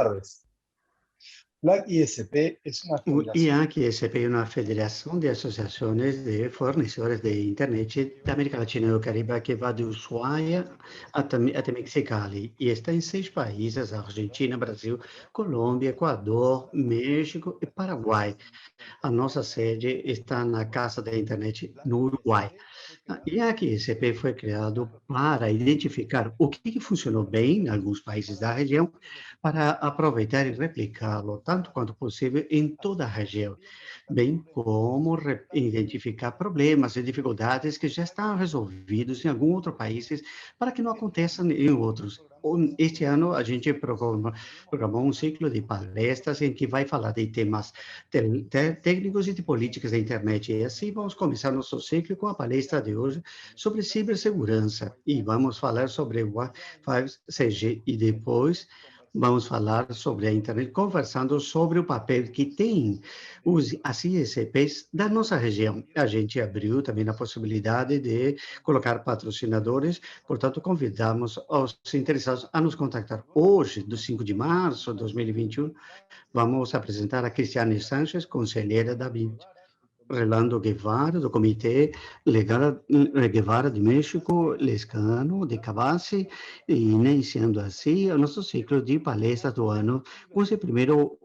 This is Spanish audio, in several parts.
tardes. La ISP es una O fundación. IANC-ISP é uma federação de associações de fornecedores de internet da América Latina e do Caribe que vai de Ushuaia até Mexicali e está em 6 países: Argentina, Brasil, Colômbia, Equador, México e Paraguai. A nossa sede está na Casa da Internet no Uruguai. E a QCP foi criado para identificar o que funcionou bem em alguns países da região, para aproveitar e replicá-lo tanto quanto possível em toda a região, bem como identificar problemas e dificuldades que já estão resolvidos em alguns outros países, para que não aconteçam em outros. Este ano, a gente programou um ciclo de palestras em que vai falar de temas técnicos e de políticas da internet. E assim vamos começar nosso ciclo com a palestra de hoje sobre cibersegurança. E vamos falar sobre o Wi-Fi 6G e depois vamos falar sobre a internet, conversando sobre o papel que tem as ISPs da nossa região. A gente abriu também a possibilidade de colocar patrocinadores, portanto, convidamos os interessados a nos contactar. Hoje, do 5 de março de 2021, vamos apresentar a Cristiane Sanchez, conselheira da BID. Relando Guevara, do Comitê Legal Guevara de México, Lescano, de Cavassi, e iniciando assim o nosso ciclo de palestras do ano, com esse primeiro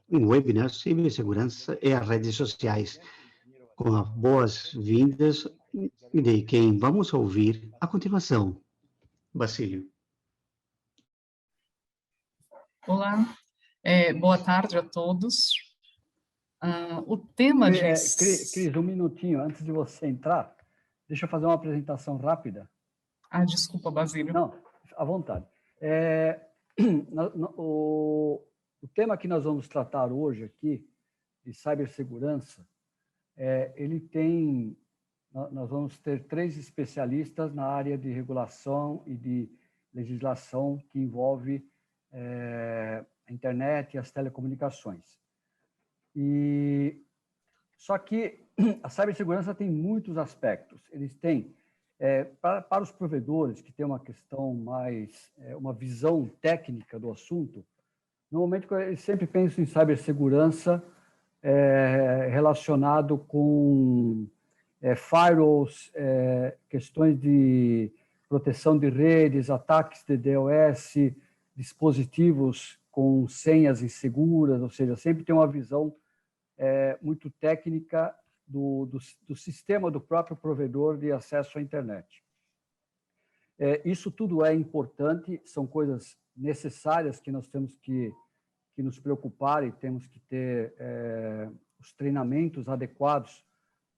webinar sobre segurança e as redes sociais, com as boas-vindas de quem vamos ouvir a continuação. Basílio. Olá, boa tarde a todos. O tema de... Cris, um minutinho, antes de você entrar, deixa eu fazer uma apresentação rápida. Desculpa, Basílio. Não, à vontade. O tema que nós vamos tratar hoje aqui, de cibersegurança, nós vamos ter 3 especialistas na área de regulação e de legislação que envolve a internet e as telecomunicações. Só que a cibersegurança tem muitos aspectos. Eles têm, para os provedores que têm uma questão mais, uma visão técnica do assunto, normalmente eles sempre pensam em cibersegurança relacionado com firewalls, questões de proteção de redes, ataques de DOS, dispositivos com senhas inseguras, ou seja, sempre tem uma visão muito técnica do sistema do próprio provedor de acesso à internet. Isso tudo é importante, são coisas necessárias que nós temos que nos preocupar e temos que ter os treinamentos adequados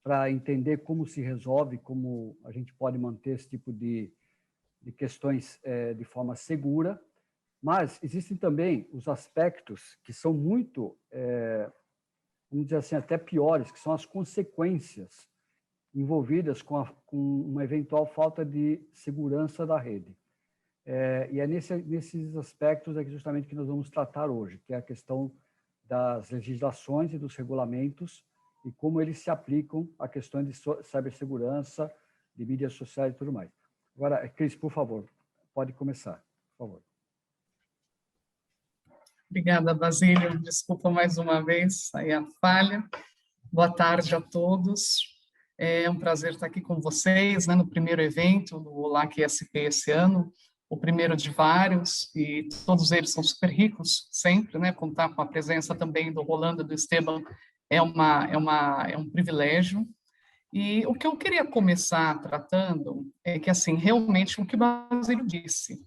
para entender como se resolve, como a gente pode manter esse tipo de questões de forma segura. Mas existem também os aspectos que são muito, vamos dizer assim, até piores, que são as consequências envolvidas com uma eventual falta de segurança da rede. E é nesses aspectos justamente que nós vamos tratar hoje, que é a questão das legislações e dos regulamentos e como eles se aplicam a questões de cibersegurança, de mídias sociais e tudo mais. Agora, Cris, por favor, pode começar, por favor. Obrigada, Basílio. Desculpa mais uma vez aí a falha. Boa tarde a todos. É um prazer estar aqui com vocês, no primeiro evento do OLAC ISP esse ano, o primeiro de vários, e todos eles são super ricos, sempre, contar com a presença também do Rolando e do Esteban é um privilégio. E o que eu queria começar tratando é que, assim, realmente o que o Basílio disse,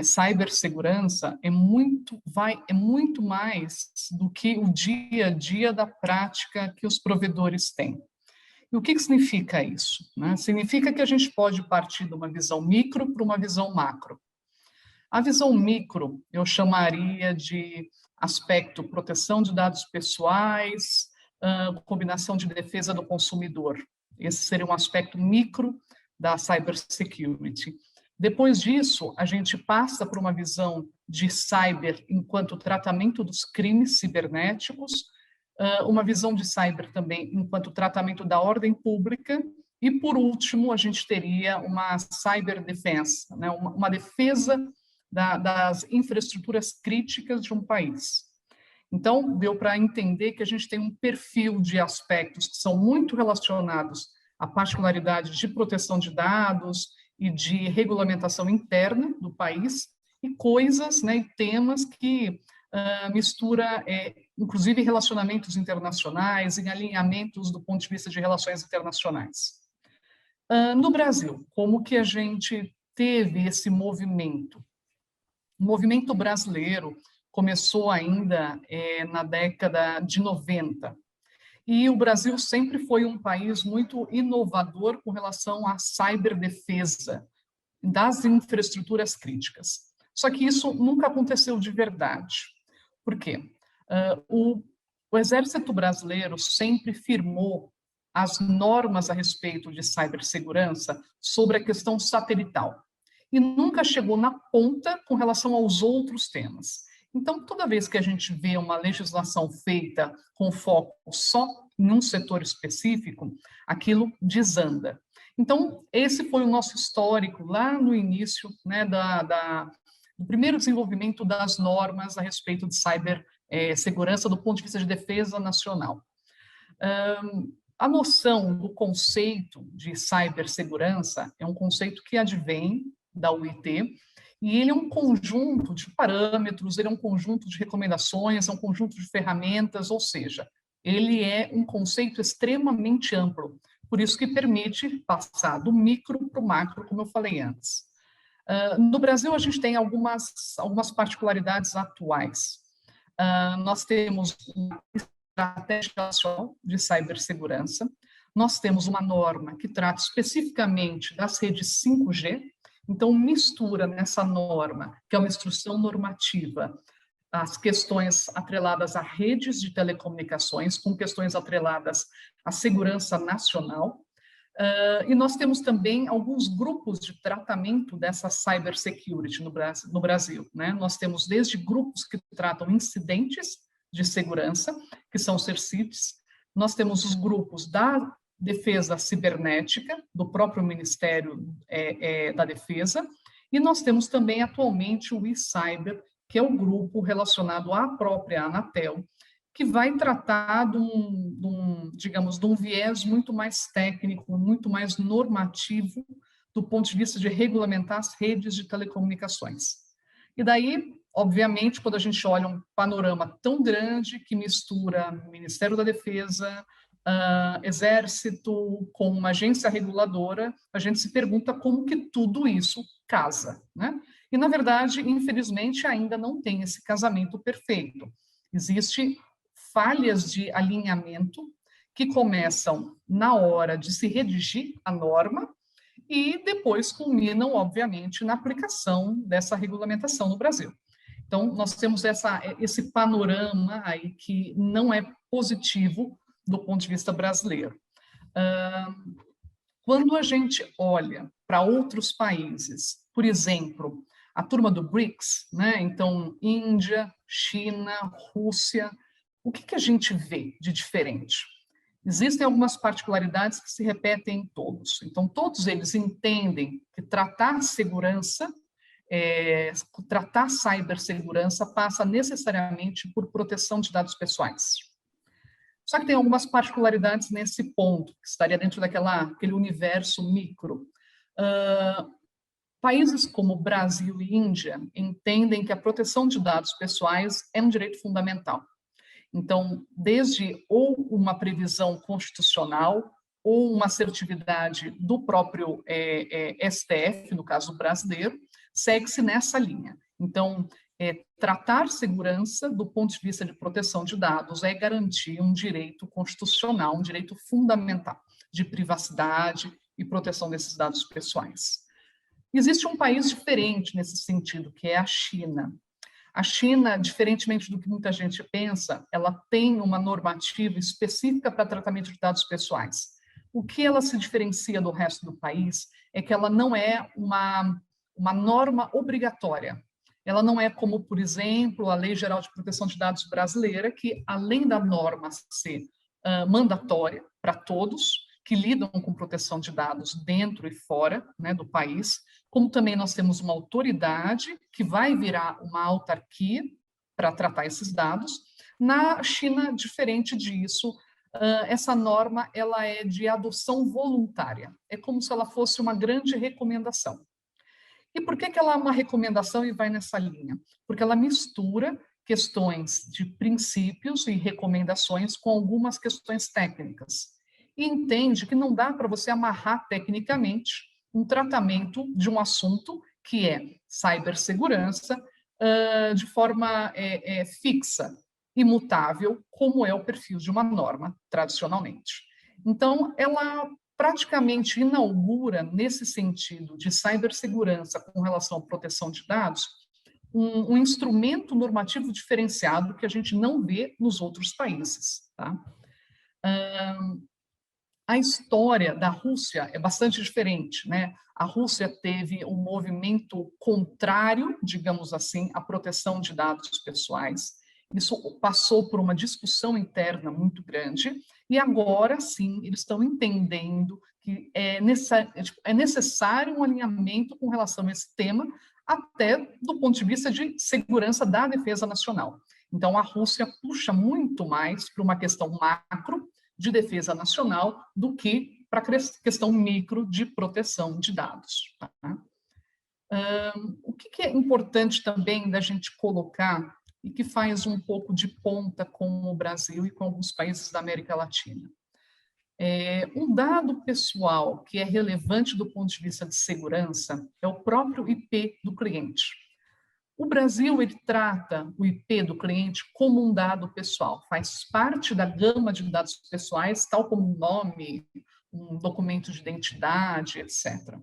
cibersegurança é muito mais do que o dia a dia da prática que os provedores têm. E o que significa isso? Significa que a gente pode partir de uma visão micro para uma visão macro. A visão micro eu chamaria de aspecto proteção de dados pessoais, combinação de defesa do consumidor. Esse seria um aspecto micro da cybersecurity. Depois disso, a gente passa por uma visão de cyber enquanto tratamento dos crimes cibernéticos, uma visão de cyber também enquanto tratamento da ordem pública, e, por último, a gente teria uma cyber defense, uma defesa das infraestruturas críticas de um país. Então, deu para entender que a gente tem um perfil de aspectos que são muito relacionados à particularidade de proteção de dados e de regulamentação interna do país, e coisas, né, e temas que mistura, inclusive, relacionamentos internacionais e alinhamentos do ponto de vista de relações internacionais. No Brasil, como que a gente teve esse movimento? O movimento brasileiro começou ainda na década de 90. E o Brasil sempre foi um país muito inovador com relação à ciberdefesa das infraestruturas críticas. Só que isso nunca aconteceu de verdade. Por quê? O Exército Brasileiro sempre firmou as normas a respeito de cibersegurança sobre a questão satelital e nunca chegou na ponta com relação aos outros temas. Então, toda vez que a gente vê uma legislação feita com foco só em um setor específico, aquilo desanda. Então, esse foi o nosso histórico lá no início, né, do primeiro desenvolvimento das normas a respeito de cibersegurança do ponto de vista de defesa nacional. A noção do conceito de cibersegurança é um conceito que advém da UIT, e ele é um conjunto de parâmetros, ele é um conjunto de recomendações, é um conjunto de ferramentas, ou seja, ele é um conceito extremamente amplo, por isso que permite passar do micro para o macro, como eu falei antes. No Brasil, a gente tem algumas particularidades atuais. Nós temos uma estratégia nacional de cibersegurança, nós temos uma norma que trata especificamente das redes 5G, então mistura nessa norma, que é uma instrução normativa, as questões atreladas a redes de telecomunicações, com questões atreladas à segurança nacional. E nós temos também alguns grupos de tratamento dessa cybersecurity no Brasil, né? Nós temos desde grupos que tratam incidentes de segurança, que são os CERCITs, nós temos os grupos da defesa cibernética, do próprio Ministério da Defesa, e nós temos também atualmente o eCyber, que é o grupo relacionado à própria Anatel, que vai tratar digamos, de um viés muito mais técnico, muito mais normativo, do ponto de vista de regulamentar as redes de telecomunicações. E daí, obviamente, quando a gente olha um panorama tão grande que mistura Ministério da Defesa, Exército com uma agência reguladora, a gente se pergunta como que tudo isso casa, né? E, na verdade, infelizmente, ainda não tem esse casamento perfeito. Existem falhas de alinhamento que começam na hora de se redigir a norma e depois culminam, obviamente, na aplicação dessa regulamentação no Brasil. Então, nós temos esse panorama aí que não é positivo do ponto de vista brasileiro. Quando a gente olha para outros países, por exemplo, a turma do BRICS, né? Então, Índia, China, Rússia, o que a gente vê de diferente? Existem algumas particularidades que se repetem em todos. Então, todos eles entendem que tratar segurança, tratar cibersegurança passa necessariamente por proteção de dados pessoais. Só que tem algumas particularidades nesse ponto, que estaria dentro daquele universo micro. Países como Brasil e Índia entendem que a proteção de dados pessoais é um direito fundamental. Então, desde ou uma previsão constitucional ou uma assertividade do próprio STF, no caso brasileiro, segue-se nessa linha. Então, tratar segurança do ponto de vista de proteção de dados é garantir um direito constitucional, um direito fundamental de privacidade e proteção desses dados pessoais. Existe um país diferente nesse sentido, que é a China. A China, diferentemente do que muita gente pensa, ela tem uma normativa específica para tratamento de dados pessoais. O que ela se diferencia do resto do país é que ela não é uma norma obrigatória. Ela não é como, por exemplo, a Lei Geral de Proteção de Dados brasileira, que, além da norma ser mandatória para todos que lidam com proteção de dados dentro e fora, né, do país, como também nós temos uma autoridade que vai virar uma autarquia para tratar esses dados. Na China, diferente disso, essa norma ela é de adoção voluntária. É como se ela fosse uma grande recomendação. E por que ela é uma recomendação e vai nessa linha? Porque ela mistura questões de princípios e recomendações com algumas questões técnicas. E entende que não dá para você amarrar tecnicamente um tratamento de um assunto que é cibersegurança de forma fixa, imutável, como é o perfil de uma norma, tradicionalmente. Então, ela praticamente inaugura, nesse sentido de cibersegurança com relação à proteção de dados, um instrumento normativo diferenciado que a gente não vê nos outros países. Tá? A história da Rússia é bastante diferente, né? A Rússia teve um movimento contrário, digamos assim, à proteção de dados pessoais. Isso passou por uma discussão interna muito grande, e agora sim eles estão entendendo que é necessário um alinhamento com relação a esse tema, até do ponto de vista de segurança da defesa nacional. Então, a Rússia puxa muito mais para uma questão macro de defesa nacional do que para a questão micro de proteção de dados. Tá? O que é importante também da gente colocar e que faz um pouco de ponta com o Brasil e com alguns países da América Latina? Um dado pessoal que é relevante do ponto de vista de segurança é o próprio IP do cliente. O Brasil ele trata o IP do cliente como um dado pessoal, faz parte da gama de dados pessoais, tal como um nome, um documento de identidade, etc.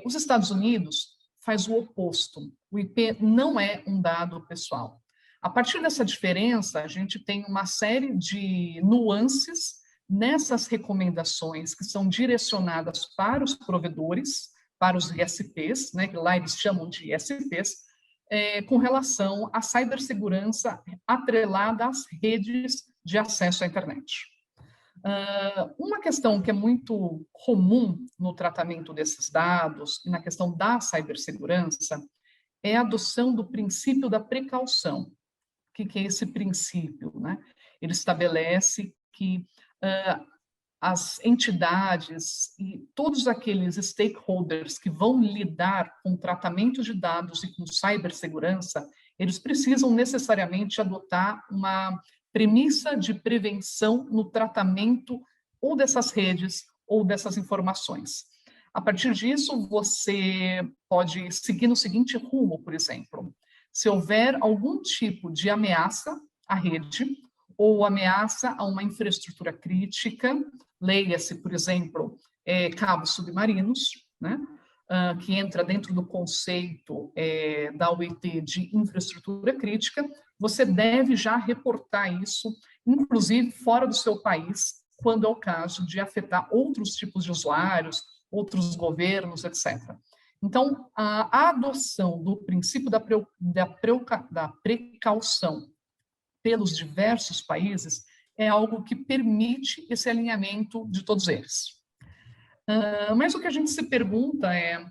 Os Estados Unidos faz o oposto, o IP não é um dado pessoal. A partir dessa diferença, a gente tem uma série de nuances nessas recomendações que são direcionadas para os provedores, para os ISPs, né, que lá eles chamam de ISPs, com relação à cibersegurança atrelada às redes de acesso à internet. Uma questão que é muito comum no tratamento desses dados e na questão da cibersegurança é a adoção do princípio da precaução. O que é esse princípio? Né? Ele estabelece que as entidades e todos aqueles stakeholders que vão lidar com o tratamento de dados e com cibersegurança, eles precisam necessariamente adotar uma premissa de prevenção no tratamento ou dessas redes ou dessas informações. A partir disso, você pode seguir no seguinte rumo, por exemplo. Se houver algum tipo de ameaça à rede ou ameaça a uma infraestrutura crítica, leia-se, por exemplo, cabos submarinos, né? Que entra dentro do conceito da OIT de infraestrutura crítica, você deve já reportar isso, inclusive fora do seu país, quando é o caso de afetar outros tipos de usuários, outros governos, etc. Então, a adoção do princípio da precaução pelos diversos países é algo que permite esse alinhamento de todos eles. Mas o que a gente se pergunta é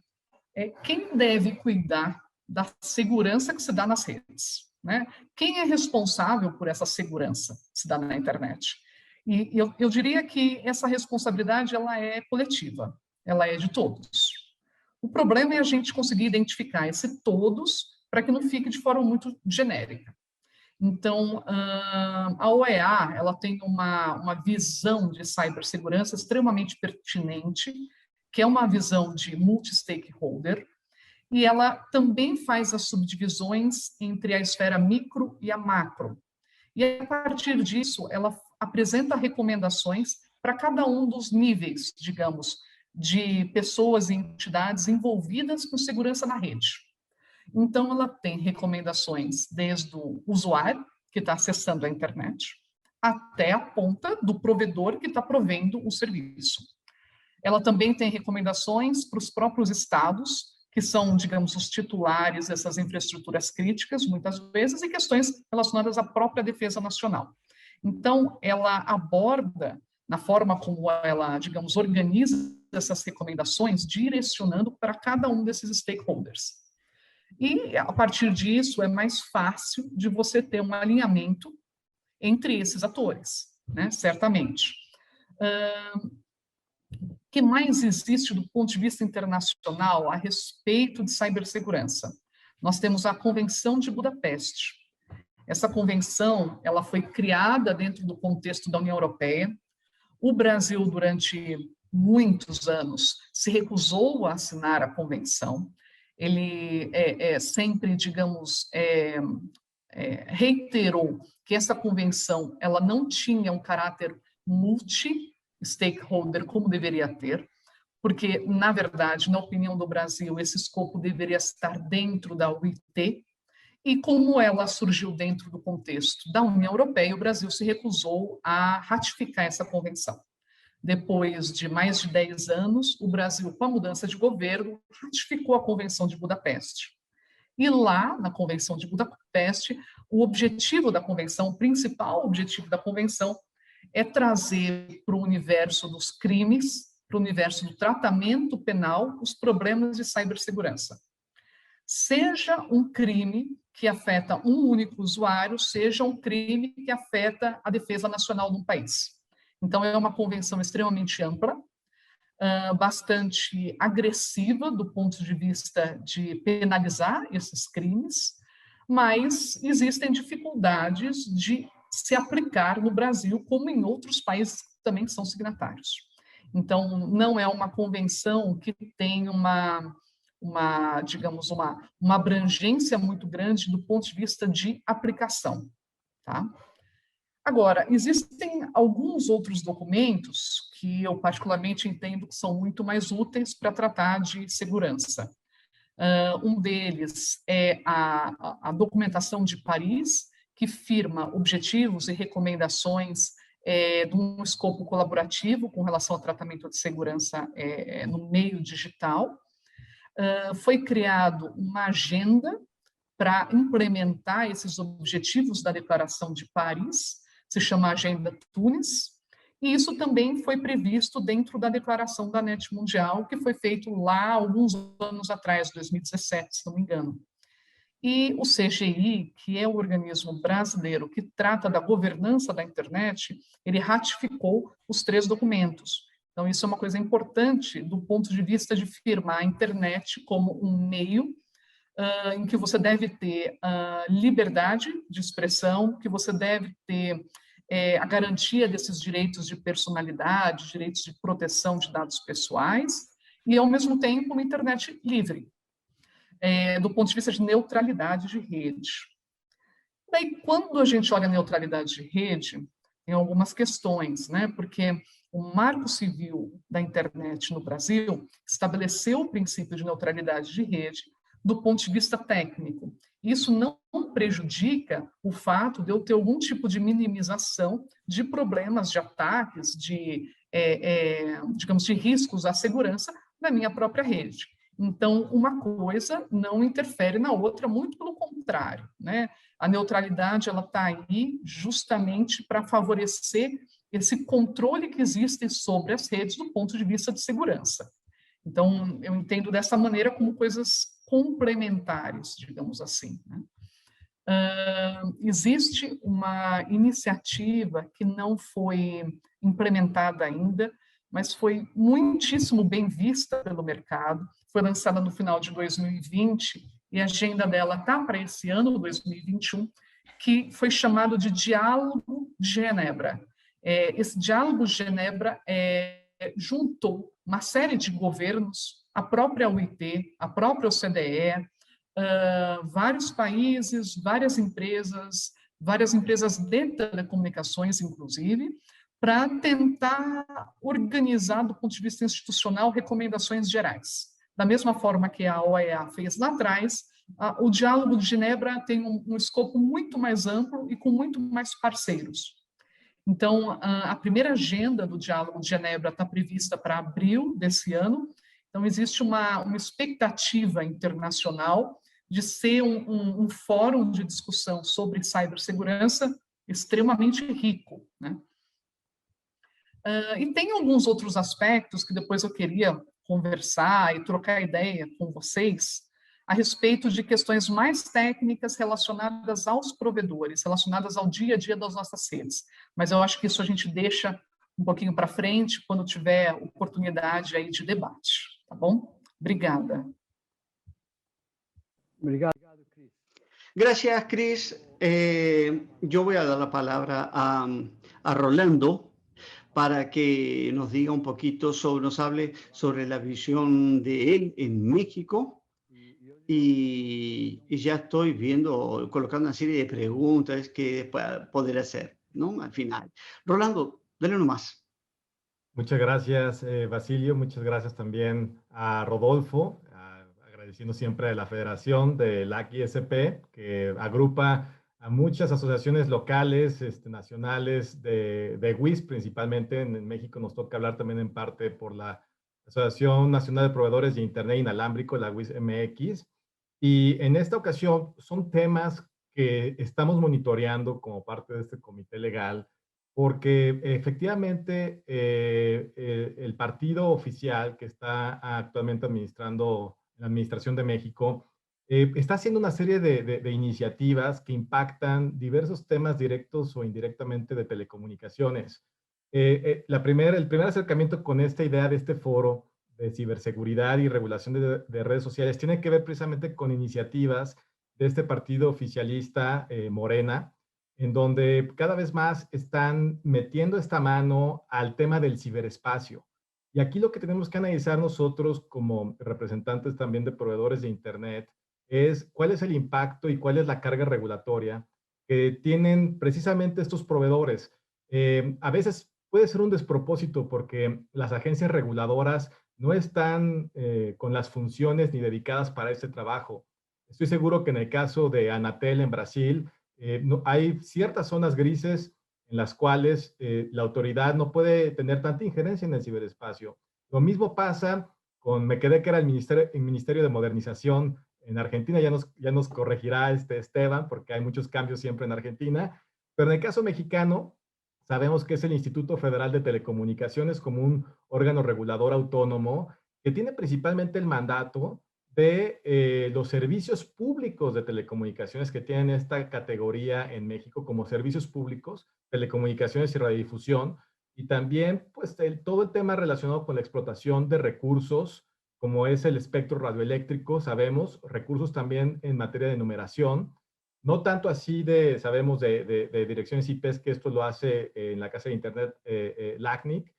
quem deve cuidar da segurança que se dá nas redes? Né? Quem é responsável por essa segurança que se dá na internet? E eu diria que essa responsabilidade ela é coletiva, ela é de todos. O problema é a gente conseguir identificar esse todos para que não fique de forma muito genérica. Então, a OEA ela tem uma visão de cibersegurança extremamente pertinente, que é uma visão de multi-stakeholder, e ela também faz as subdivisões entre a esfera micro e a macro. E, a partir disso, ela apresenta recomendações para cada um dos níveis, digamos, de pessoas e entidades envolvidas com segurança na rede. Então, ela tem recomendações desde o usuário, que está acessando a internet, até a ponta do provedor que está provendo o serviço. Ela também tem recomendações para os próprios estados, que são, digamos, os titulares dessas infraestruturas críticas, muitas vezes, e questões relacionadas à própria defesa nacional. Então, ela aborda, na forma como ela, digamos, organiza essas recomendações direcionando para cada um desses stakeholders. E, a partir disso, é mais fácil de você ter um alinhamento entre esses atores, né? Certamente. O que mais existe do ponto de vista internacional a respeito de cibersegurança? Nós temos a Convenção de Budapeste. Essa convenção, ela foi criada dentro do contexto da União Europeia. O Brasil, durante muitos anos, se recusou a assinar a convenção. Ele sempre, digamos, reiterou que essa convenção ela não tinha um caráter multi-stakeholder como deveria ter, porque, na verdade, na opinião do Brasil, esse escopo deveria estar dentro da OIT, e como ela surgiu dentro do contexto da União Europeia, o Brasil se recusou a ratificar essa convenção. Depois de mais de 10 anos, o Brasil, com a mudança de governo, ratificou a Convenção de Budapeste. E lá, na Convenção de Budapeste, o objetivo da convenção, o principal objetivo da convenção, é trazer para o universo dos crimes, para o universo do tratamento penal, os problemas de cibersegurança. Seja um crime que afeta um único usuário, seja um crime que afeta a defesa nacional de um país. Então, é uma convenção extremamente ampla, bastante agressiva do ponto de vista de penalizar esses crimes, mas existem dificuldades de se aplicar no Brasil, como em outros países que também são signatários. Então, não é uma convenção que tem digamos, uma abrangência muito grande do ponto de vista de aplicação. Tá? Agora, existem alguns outros documentos que eu particularmente entendo que são muito mais úteis para tratar de segurança. Um deles é a documentação de Paris, que firma objetivos e recomendações de um escopo colaborativo com relação ao tratamento de segurança no meio digital. Foi criado uma agenda para implementar esses objetivos da Declaração de Paris, se chama Agenda Tunis, e isso também foi previsto dentro da Declaração da NET Mundial, que foi feito lá alguns anos atrás, 2017, se não me engano. E o CGI, que é o organismo brasileiro que trata da governança da internet, ele ratificou os 3 documentos. Então, isso é uma coisa importante do ponto de vista de firmar a internet como um meio em que você deve ter liberdade de expressão, que você deve ter a garantia desses direitos de personalidade, direitos de proteção de dados pessoais, e, ao mesmo tempo, uma internet livre, do ponto de vista de neutralidade de rede. Daí, quando a gente olha a neutralidade de rede, tem algumas questões, né? Porque o Marco Civil da Internet no Brasil estabeleceu o princípio de neutralidade de rede do ponto de vista técnico. Isso não prejudica o fato de eu ter algum tipo de minimização de problemas, de ataques, digamos, de riscos à segurança da minha própria rede. Então, uma coisa não interfere na outra, muito pelo contrário, né? A neutralidade ela está aí justamente para favorecer esse controle que existe sobre as redes do ponto de vista de segurança. Então, eu entendo dessa maneira como coisas complementares, digamos assim, né? Existe uma iniciativa que não foi implementada ainda, mas foi muitíssimo bem vista pelo mercado, foi lançada no final de 2020, e a agenda dela está para esse ano, 2021, que foi chamado de Diálogo de Genebra. Esse Diálogo de Genebra juntou uma série de governos, a própria OIT, a própria OCDE, vários países, várias empresas de telecomunicações, inclusive, para tentar organizar, do ponto de vista institucional, recomendações gerais. Da mesma forma que a OEA fez lá atrás, o Diálogo de Genebra tem um escopo muito mais amplo e com muito mais parceiros. Então, a primeira agenda do Diálogo de Genebra está prevista para abril desse ano. Então, existe uma expectativa internacional de ser um fórum de discussão sobre cibersegurança extremamente rico, né? E tem alguns outros aspectos que depois eu queria conversar e trocar ideia com vocês a respeito de questões mais técnicas relacionadas aos provedores, relacionadas ao dia a dia das nossas redes. Mas eu acho que isso a gente deixa um pouquinho para frente, quando tiver oportunidade aí de debate, tá bom? Obrigada. Obrigado, Cris. Gracias, Cris. Yo voy a dar la palabra a Rolando para que nos diga un poquito nos hable sobre la visión de él en México. Y ya estoy colocando una serie de preguntas que poder hacer, ¿no? Al final. Rolando, dale nomás. Muchas gracias, Basilio. Muchas gracias también a Rodolfo, agradeciendo siempre a la Federación de LAC-ISP, que agrupa a muchas asociaciones locales, nacionales de WIS, principalmente. En México nos toca hablar también en parte por la Asociación Nacional de Proveedores de Internet Inalámbrico, la WIS-MX. Y en esta ocasión son temas que estamos monitoreando como parte de este comité legal, porque efectivamente el partido oficial que está actualmente administrando la Administración de México está haciendo una serie de iniciativas que impactan diversos temas directos o indirectamente de telecomunicaciones. El primer acercamiento con esta idea de este foro de ciberseguridad y regulación de redes sociales tiene que ver precisamente con iniciativas de este partido oficialista Morena, en donde cada vez más están metiendo esta mano al tema del ciberespacio. Y aquí lo que tenemos que analizar nosotros como representantes también de proveedores de Internet es cuál es el impacto y cuál es la carga regulatoria que tienen precisamente estos proveedores. A veces puede ser un despropósito porque las agencias reguladoras no están con las funciones ni dedicadas para este trabajo. Estoy seguro que en el caso de Anatel en Brasil, hay ciertas zonas grises en las cuales la autoridad no puede tener tanta injerencia en el ciberespacio. Lo mismo pasa con, me quedé que era el Ministerio de Modernización en Argentina, ya nos corregirá Esteban, porque hay muchos cambios siempre en Argentina, pero en el caso mexicano, sabemos que es el Instituto Federal de Telecomunicaciones como un órgano regulador autónomo que tiene principalmente el mandato de los servicios públicos de telecomunicaciones que tienen esta categoría en México como servicios públicos, telecomunicaciones y radiodifusión, y también pues todo el tema relacionado con la explotación de recursos, como es el espectro radioeléctrico, sabemos, recursos también en materia de numeración, no tanto así sabemos de direcciones IPs, que esto lo hace en la Casa de Internet LACNIC,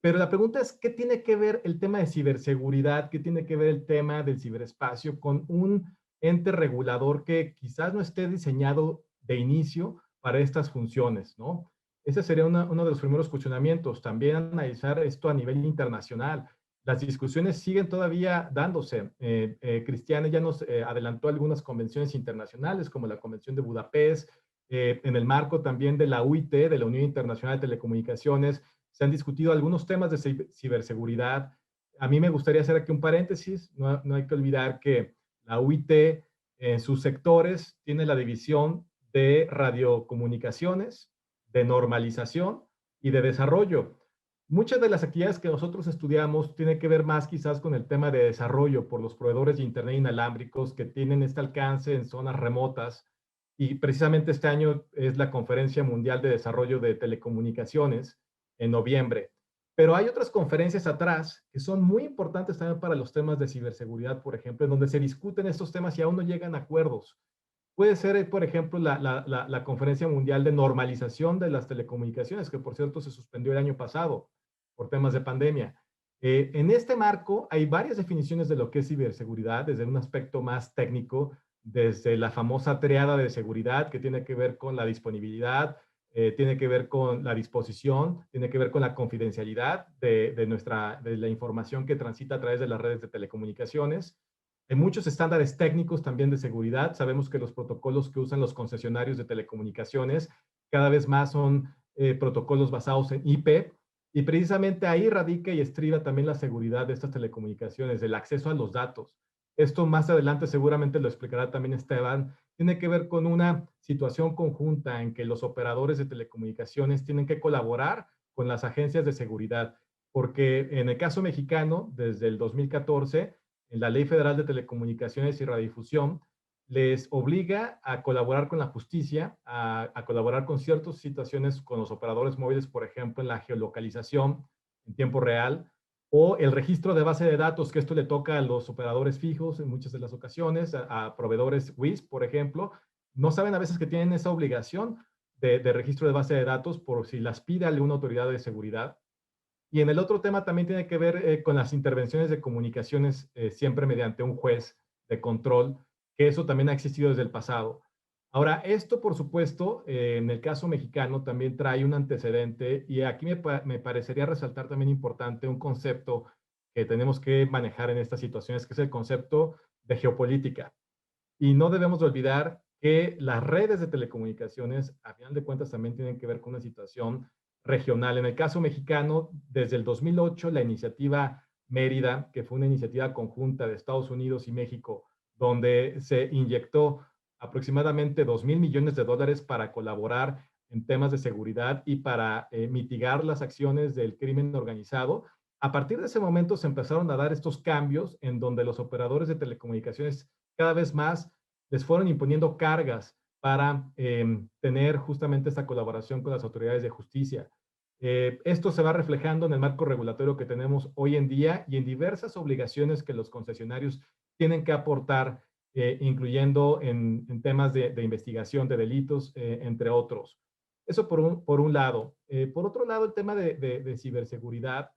pero la pregunta es, ¿qué tiene que ver el tema de ciberseguridad? ¿Qué tiene que ver el tema del ciberespacio con un ente regulador que quizás no esté diseñado de inicio para estas funciones, ¿no? Ese sería uno de los primeros cuestionamientos. También analizar esto a nivel internacional. Las discusiones siguen todavía dándose. Cristiane ya nos adelantó algunas convenciones internacionales, como la Convención de Budapest, en el marco también de la UIT, de la Unión Internacional de Telecomunicaciones. Se han discutido algunos temas de ciberseguridad. A mí me gustaría hacer aquí un paréntesis. No hay que olvidar que la UIT en sus sectores tiene la división de radiocomunicaciones, de normalización y de desarrollo. Muchas de las actividades que nosotros estudiamos tienen que ver más quizás con el tema de desarrollo por los proveedores de Internet inalámbricos que tienen este alcance en zonas remotas. Y precisamente este año es la Conferencia Mundial de Desarrollo de Telecomunicaciones, en noviembre. Pero hay otras conferencias atrás que son muy importantes también para los temas de ciberseguridad, por ejemplo, en donde se discuten estos temas y aún no llegan a acuerdos. Puede ser, por ejemplo, la Conferencia Mundial de Normalización de las Telecomunicaciones, que por cierto se suspendió el año pasado por temas de pandemia. En este marco hay varias definiciones de lo que es ciberseguridad, desde un aspecto más técnico, desde la famosa triada de seguridad que tiene que ver con la disponibilidad, tiene que ver con la disposición, tiene que ver con la confidencialidad de la información que transita a través de las redes de telecomunicaciones. Hay muchos estándares técnicos también de seguridad. Sabemos que los protocolos que usan los concesionarios de telecomunicaciones cada vez más son protocolos basados en IP, y precisamente ahí radica y estriba también la seguridad de estas telecomunicaciones, el acceso a los datos. Esto más adelante seguramente lo explicará también Esteban. Tiene que ver con una situación conjunta en que los operadores de telecomunicaciones tienen que colaborar con las agencias de seguridad, porque en el caso mexicano, desde el 2014, en la Ley Federal de Telecomunicaciones y Radiodifusión, les obliga a colaborar con la justicia, a colaborar con ciertas situaciones con los operadores móviles, por ejemplo, en la geolocalización en tiempo real, o el registro de base de datos, que esto le toca a los operadores fijos en muchas de las ocasiones, a proveedores WISP, por ejemplo. No saben a veces que tienen esa obligación de registro de base de datos por si las pide alguna autoridad de seguridad. Y en el otro tema también tiene que ver con las intervenciones de comunicaciones, siempre mediante un juez de control, que eso también ha existido desde el pasado. Ahora, esto, por supuesto, en el caso mexicano también trae un antecedente, y aquí me parecería resaltar también importante un concepto que tenemos que manejar en estas situaciones, que es el concepto de geopolítica. Y no debemos de olvidar que las redes de telecomunicaciones, a final de cuentas, también tienen que ver con una situación regional. En el caso mexicano, desde el 2008, la iniciativa Mérida, que fue una iniciativa conjunta de Estados Unidos y México, donde se inyectó aproximadamente $2,000 millones para colaborar en temas de seguridad y para mitigar las acciones del crimen organizado. A partir de ese momento se empezaron a dar estos cambios en donde los operadores de telecomunicaciones cada vez más les fueron imponiendo cargas para tener justamente esta colaboración con las autoridades de justicia. Esto se va reflejando en el marco regulatorio que tenemos hoy en día y en diversas obligaciones que los concesionarios tienen que aportar, incluyendo en temas de investigación de delitos, entre otros. Eso por un lado. Por otro lado, el tema de ciberseguridad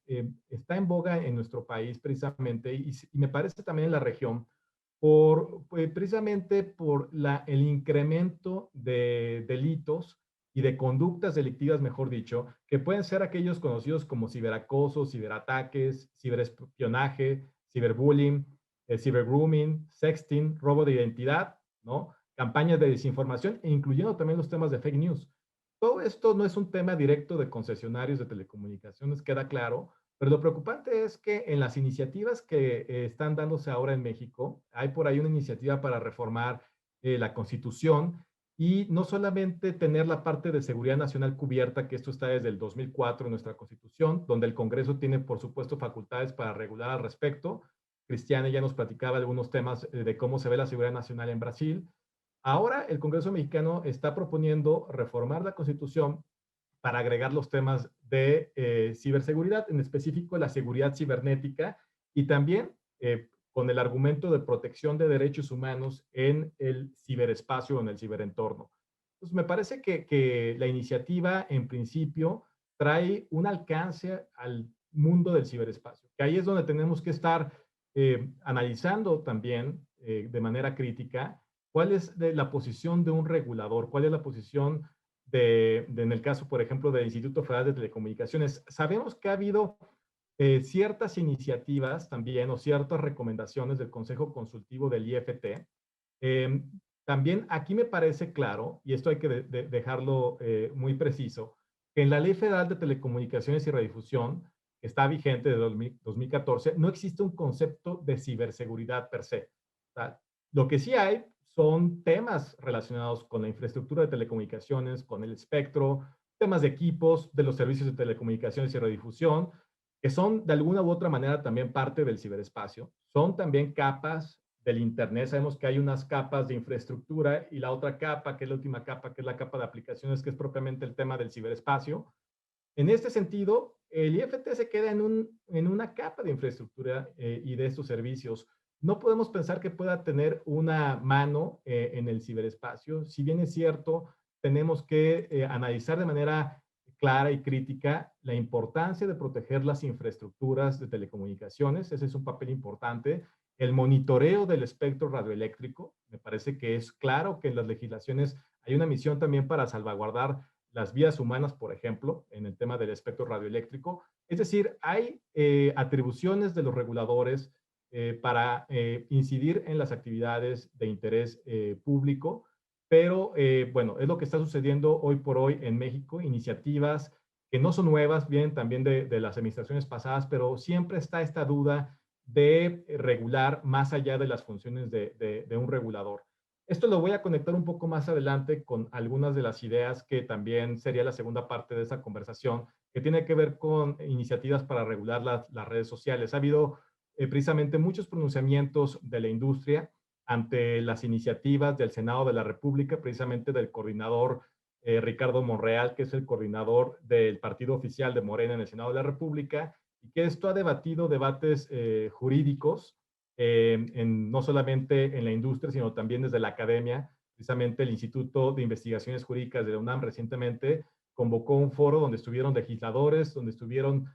está en boga en nuestro país precisamente, y me parece también en la región, precisamente por el incremento de delitos y de conductas delictivas, mejor dicho, que pueden ser aquellos conocidos como ciberacoso, ciberataques, ciberespionaje, ciberbullying, cibergrooming, sexting, robo de identidad, ¿no? Campañas de desinformación, e incluyendo también los temas de fake news. Todo esto no es un tema directo de concesionarios de telecomunicaciones, queda claro, pero lo preocupante es que en las iniciativas que están dándose ahora en México, hay por ahí una iniciativa para reformar la Constitución, y no solamente tener la parte de seguridad nacional cubierta, que esto está desde el 2004 en nuestra Constitución, donde el Congreso tiene, por supuesto, facultades para regular al respecto. Cristiane ya nos platicaba algunos temas de cómo se ve la seguridad nacional en Brasil. Ahora el Congreso mexicano está proponiendo reformar la Constitución para agregar los temas de ciberseguridad, en específico la seguridad cibernética, y también con el argumento de protección de derechos humanos en el ciberespacio o en el ciberentorno. Entonces, me parece que la iniciativa, en principio, trae un alcance al mundo del ciberespacio, que ahí es donde tenemos que estar analizando también de manera crítica cuál es la posición de un regulador, cuál es la posición en el caso, por ejemplo, del Instituto Federal de Telecomunicaciones. Sabemos que ha habido ciertas iniciativas también, o ciertas recomendaciones del Consejo Consultivo del IFT. También aquí me parece claro, y esto hay que dejarlo muy preciso, que en la Ley Federal de Telecomunicaciones y Radiodifusión, que está vigente de 2014, no existe un concepto de ciberseguridad per se. O sea, lo que sí hay son temas relacionados con la infraestructura de telecomunicaciones, con el espectro, temas de equipos, de los servicios de telecomunicaciones y radiodifusión, que son de alguna u otra manera también parte del ciberespacio. Son también capas del Internet. Sabemos que hay unas capas de infraestructura y la otra capa, que es la última capa, que es la capa de aplicaciones, que es propiamente el tema del ciberespacio. En este sentido, el IFT se queda en una capa de infraestructura y de estos servicios. No podemos pensar que pueda tener una mano en el ciberespacio. Si bien es cierto, tenemos que analizar de manera clara y crítica la importancia de proteger las infraestructuras de telecomunicaciones. Ese es un papel importante. El monitoreo del espectro radioeléctrico. Me parece que es claro que en las legislaciones hay una misión también para salvaguardar las vidas humanas, por ejemplo, en el tema del espectro radioeléctrico. Es decir, hay atribuciones de los reguladores para incidir en las actividades de interés público, pero bueno, es lo que está sucediendo hoy por hoy en México, iniciativas que no son nuevas, vienen también de las administraciones pasadas, pero siempre está esta duda de regular más allá de las funciones de un regulador. Esto lo voy a conectar un poco más adelante con algunas de las ideas que también sería la segunda parte de esa conversación, que tiene que ver con iniciativas para regular las redes sociales. Ha habido precisamente muchos pronunciamientos de la industria ante las iniciativas del Senado de la República, precisamente del coordinador Ricardo Monreal, que es el coordinador del partido oficial de Morena en el Senado de la República, y que esto ha debatido debates jurídicos, no solamente en la industria, sino también desde la academia. Precisamente el Instituto de Investigaciones Jurídicas de la UNAM recientemente convocó un foro donde estuvieron legisladores, donde estuvieron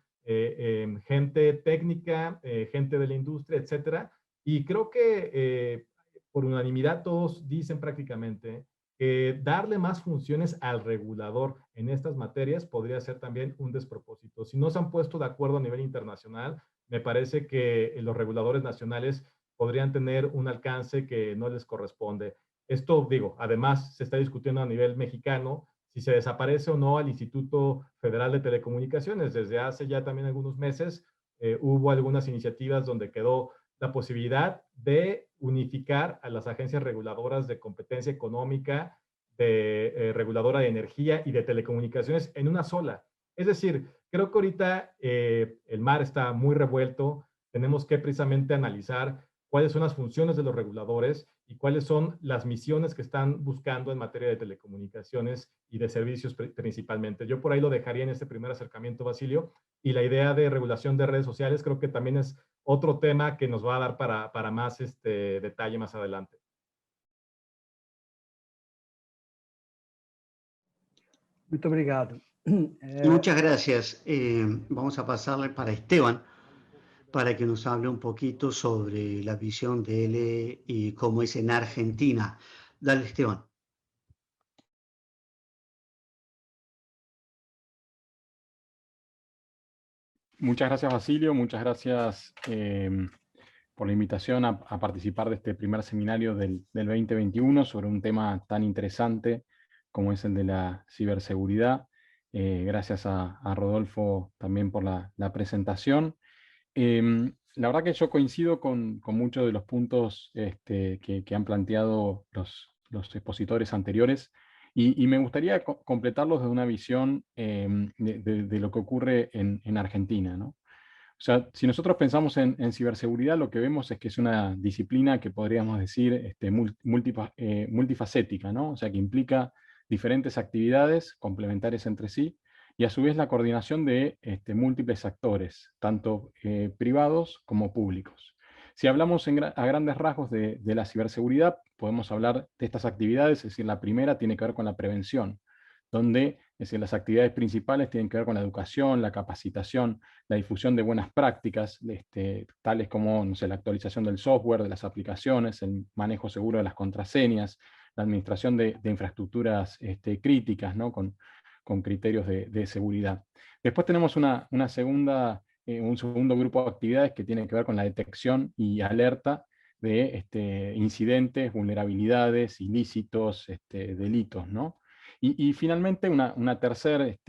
gente técnica, gente de la industria, etcétera. Y creo que por unanimidad todos dicen prácticamente que darle más funciones al regulador en estas materias podría ser también un despropósito. Si no se han puesto de acuerdo a nivel internacional, me parece que los reguladores nacionales podrían tener un alcance que no les corresponde. Esto, digo, además se está discutiendo a nivel mexicano si se desaparece o no al Instituto Federal de Telecomunicaciones. Desde hace ya también algunos meses hubo algunas iniciativas donde quedó la posibilidad de unificar a las agencias reguladoras de competencia económica, de reguladora de energía y de telecomunicaciones en una sola. Es decir, creo que ahorita el mar está muy revuelto, tenemos que precisamente analizar cuáles son las funciones de los reguladores y cuáles son las misiones que están buscando en materia de telecomunicaciones y de servicios principalmente. Yo por ahí lo dejaría en este primer acercamiento, Basilio, y la idea de regulación de redes sociales creo que también es otro tema que nos va a dar para más detalle más adelante. Muito obrigado. Muchas gracias. Vamos a pasarle para Esteban, para que nos hable un poquito sobre la visión de él y cómo es en Argentina. Dale, Esteban. Muchas gracias, Basilio. Muchas gracias por la invitación a participar de este primer seminario del 2021 sobre un tema tan interesante como es el de la ciberseguridad. Gracias a Rodolfo también por la presentación. La verdad que yo coincido con muchos de los puntos que han planteado los expositores anteriores y me gustaría completarlos desde una visión de lo que ocurre en Argentina, ¿no? O sea, si nosotros pensamos en ciberseguridad, lo que vemos es que es una disciplina que podríamos decir multifacética, ¿no? O sea, que implica diferentes actividades complementarias entre sí, y a su vez la coordinación de múltiples actores, tanto privados como públicos. Si hablamos a grandes rasgos de la ciberseguridad, podemos hablar de estas actividades, es decir, la primera tiene que ver con la prevención, donde es decir, las actividades principales tienen que ver con la educación, la capacitación, la difusión de buenas prácticas, tales como no sé, la actualización del software, de las aplicaciones, el manejo seguro de las contraseñas, la administración de infraestructuras críticas, ¿no? con criterios de seguridad. Después tenemos un segundo grupo de actividades que tienen que ver con la detección y alerta de incidentes, vulnerabilidades, ilícitos, delitos, ¿no? Y finalmente un tercer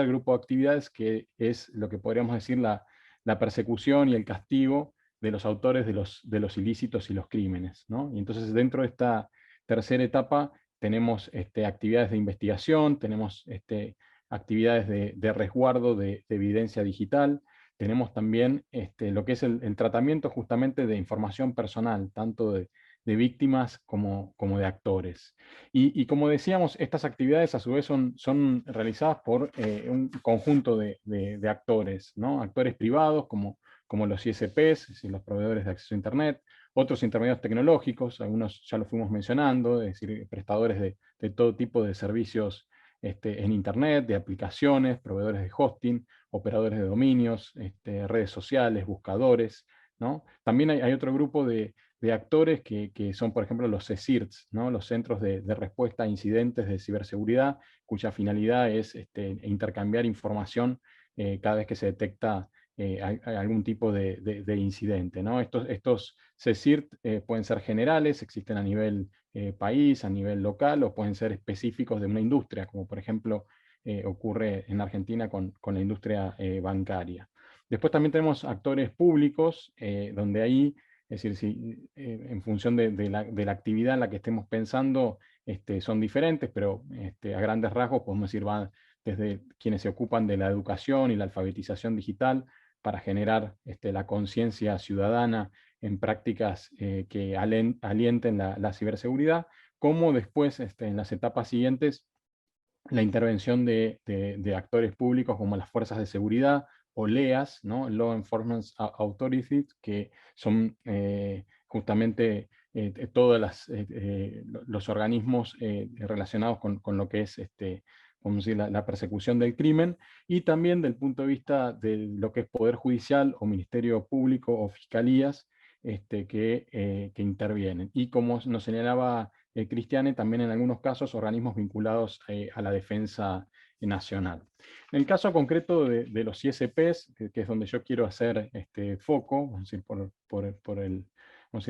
grupo de actividades que es lo que podríamos decir la persecución y el castigo de los autores de los ilícitos y los crímenes, ¿no? Y entonces dentro de esta tercera etapa tenemos actividades de investigación, tenemos actividades de resguardo de evidencia digital, tenemos también lo que es el tratamiento justamente de información personal, tanto de víctimas como de actores. Y como decíamos, estas actividades a su vez son realizadas por un conjunto de actores, ¿no? Actores privados como los ISPs, es decir, los proveedores de acceso a Internet, otros intermediarios tecnológicos, algunos ya lo fuimos mencionando, es decir, prestadores de todo tipo de servicios en Internet, de aplicaciones, proveedores de hosting, operadores de dominios, redes sociales, buscadores, ¿no? También hay otro grupo de actores que son, por ejemplo, los CSIRTs, ¿no? Los Centros de Respuesta a Incidentes de Ciberseguridad, cuya finalidad es intercambiar información cada vez que se detecta algún tipo de incidente, ¿no? Estos CSIRT pueden ser generales, existen a nivel país, a nivel local, o pueden ser específicos de una industria, como por ejemplo ocurre en Argentina con la industria bancaria. Después también tenemos actores públicos, donde ahí Es decir, si, en función de la actividad en la que estemos pensando, son diferentes, pero a grandes rasgos podemos decir, van desde quienes se ocupan de la educación y la alfabetización digital para generar la conciencia ciudadana en prácticas que alienten la ciberseguridad, como después, en las etapas siguientes, la intervención de actores públicos como las fuerzas de seguridad o LEAs, ¿no? Law Enforcement Authorities, que son justamente todos los organismos relacionados con lo que es vamos a decir, la persecución del crimen, y también del punto de vista de lo que es Poder Judicial o Ministerio Público o Fiscalías que intervienen. Y como nos señalaba Cristiane, también en algunos casos organismos vinculados a la defensa nacional. En el caso concreto de los ISPs, que es donde yo quiero hacer foco, vamos a decir, por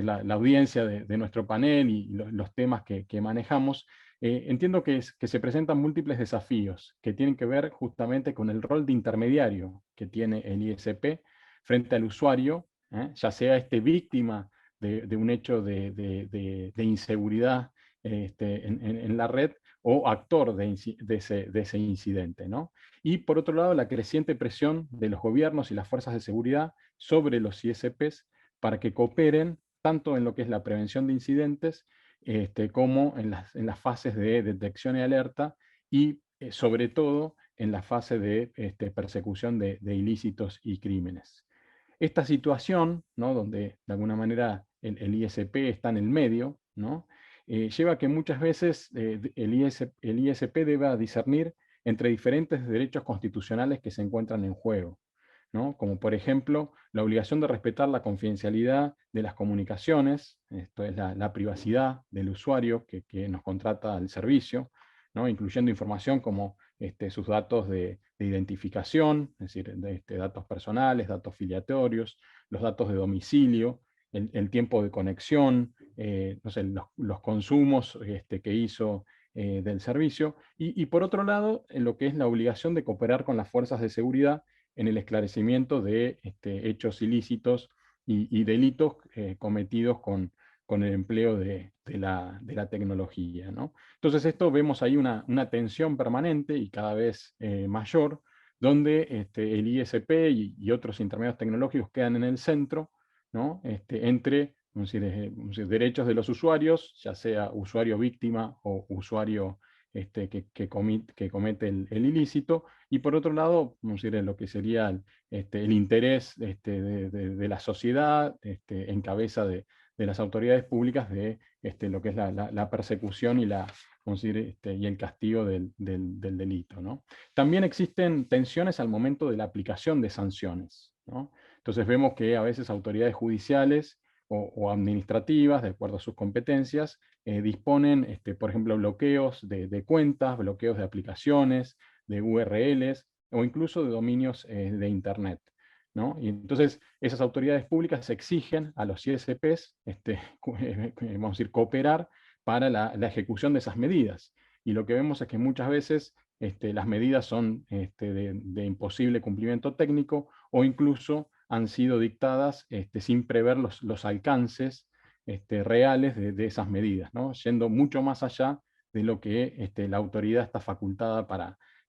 la audiencia de nuestro panel y los temas que manejamos, entiendo que se presentan múltiples desafíos que tienen que ver justamente con el rol de intermediario que tiene el ISP frente al usuario, ya sea víctima de un hecho de inseguridad en la red o actor de ese incidente, ¿no? Y por otro lado, la creciente presión de los gobiernos y las fuerzas de seguridad sobre los ISPs para que cooperen tanto en lo que es la prevención de incidentes como en las fases de detección y alerta y sobre todo en la fase de persecución de ilícitos y crímenes. Esta situación, ¿no? Donde de alguna manera el ISP está en el medio, ¿no? Lleva a que muchas veces el ISP deba discernir entre diferentes derechos constitucionales que se encuentran en juego, ¿no? Como por ejemplo la obligación de respetar la confidencialidad de las comunicaciones, esto es la privacidad del usuario que nos contrata al servicio, ¿no? Incluyendo información como sus datos de identificación, es decir, datos personales, datos filiatorios, los datos de domicilio, el tiempo de conexión, no sé, los consumos que hizo del servicio, y por otro lado, en lo que es la obligación de cooperar con las fuerzas de seguridad en el esclarecimiento de hechos ilícitos y delitos cometidos con el empleo de la tecnología, ¿no? Entonces vemos ahí una tensión permanente y cada vez mayor, donde el ISP y otros intermediarios tecnológicos quedan en el centro, ¿no? Entre vamos a decir, derechos de los usuarios, ya sea usuario víctima o usuario que comete el ilícito, y por otro lado, vamos a decir, lo que sería el interés de la sociedad en cabeza de las autoridades públicas de lo que es la persecución y, vamos a decir, y el castigo del delito, ¿no? También existen tensiones al momento de la aplicación de sanciones, ¿no? Entonces vemos que a veces autoridades judiciales o administrativas, de acuerdo a sus competencias, disponen, por ejemplo, bloqueos de cuentas, bloqueos de aplicaciones, de URLs, o incluso de dominios de Internet, ¿no? Y entonces esas autoridades públicas exigen a los ISPs, vamos a decir, cooperar para la ejecución de esas medidas. Y lo que vemos es que muchas veces las medidas son de imposible cumplimiento técnico o incluso han sido dictadas sin prever los alcances reales de esas medidas, ¿no? Yendo mucho más allá de lo que la autoridad está facultada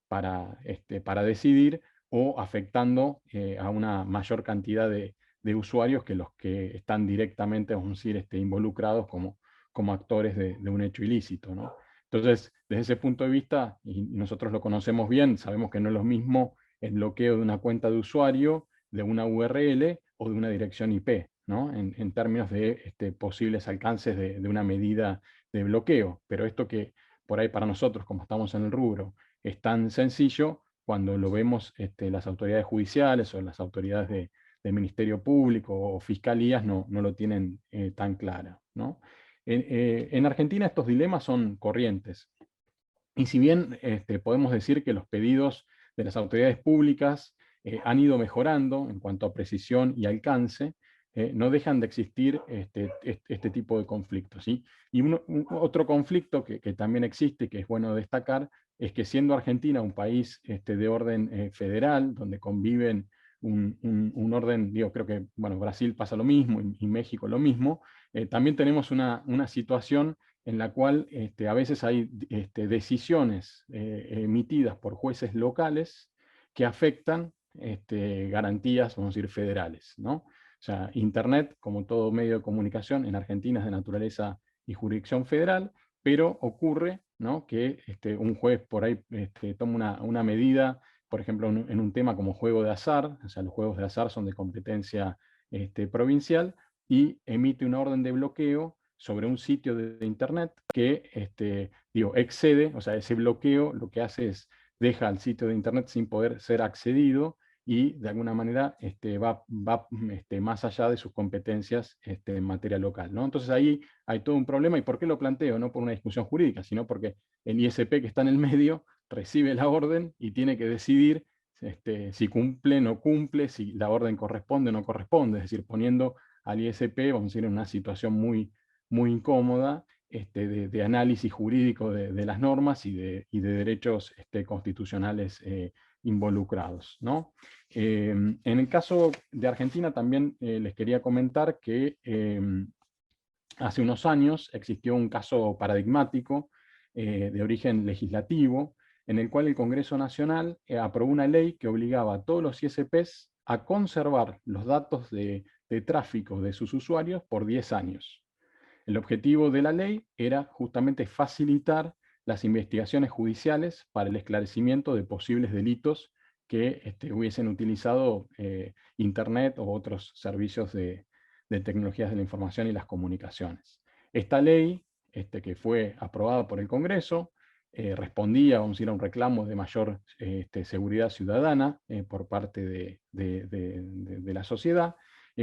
para decidir, o afectando a una mayor cantidad de usuarios que los que están directamente, vamos a decir, involucrados como actores de un hecho ilícito, ¿no? Entonces, desde ese punto de vista, y nosotros lo conocemos bien, sabemos que no es lo mismo el bloqueo de una cuenta de usuario, de una URL o de una dirección IP, ¿no? En términos de posibles alcances de una medida de bloqueo. Pero esto que por ahí para nosotros, como estamos en el rubro, es tan sencillo, cuando lo vemos las autoridades judiciales o las autoridades de Ministerio Público o fiscalías no lo tienen tan clara, ¿no? En Argentina estos dilemas son corrientes. Y si bien podemos decir que los pedidos de las autoridades públicas han ido mejorando en cuanto a precisión y alcance, no dejan de existir este tipo de conflictos, ¿sí? Y otro conflicto que también existe, que es bueno destacar, es que siendo Argentina un país de orden federal, donde conviven un orden, digo, creo que, bueno, Brasil pasa lo mismo y México lo mismo. También tenemos una situación en la cual a veces hay decisiones emitidas por jueces locales que afectan garantías, vamos a decir, federales, ¿no? O sea, Internet, como todo medio de comunicación, en Argentina es de naturaleza y jurisdicción federal, pero ocurre, ¿no?, que un juez por ahí toma una medida, por ejemplo, en un tema como juego de azar, o sea, los juegos de azar son de competencia provincial, y emite una orden de bloqueo sobre un sitio de Internet que excede, o sea, ese bloqueo lo que hace es deja al sitio de Internet sin poder ser accedido y de alguna manera va más allá de sus competencias en materia local, ¿no? Entonces ahí hay todo un problema. ¿Y por qué lo planteo? No por una discusión jurídica, sino porque el ISP que está en el medio recibe la orden y tiene que decidir si cumple, no cumple, si la orden corresponde o no corresponde, es decir, poniendo al ISP, vamos a decir, en una situación muy, muy incómoda de análisis jurídico de las normas y de derechos constitucionales involucrados, ¿no? En el caso de Argentina también les quería comentar que hace unos años existió un caso paradigmático de origen legislativo, en el cual el Congreso Nacional aprobó una ley que obligaba a todos los ISPs a conservar los datos de tráfico de sus usuarios por 10 años. El objetivo de la ley era justamente facilitar las investigaciones judiciales para el esclarecimiento de posibles delitos que hubiesen utilizado Internet o otros servicios de tecnologías de la información y las comunicaciones. Esta ley, que fue aprobada por el Congreso, respondía, vamos a decir, a un reclamo de mayor seguridad ciudadana por parte de la sociedad.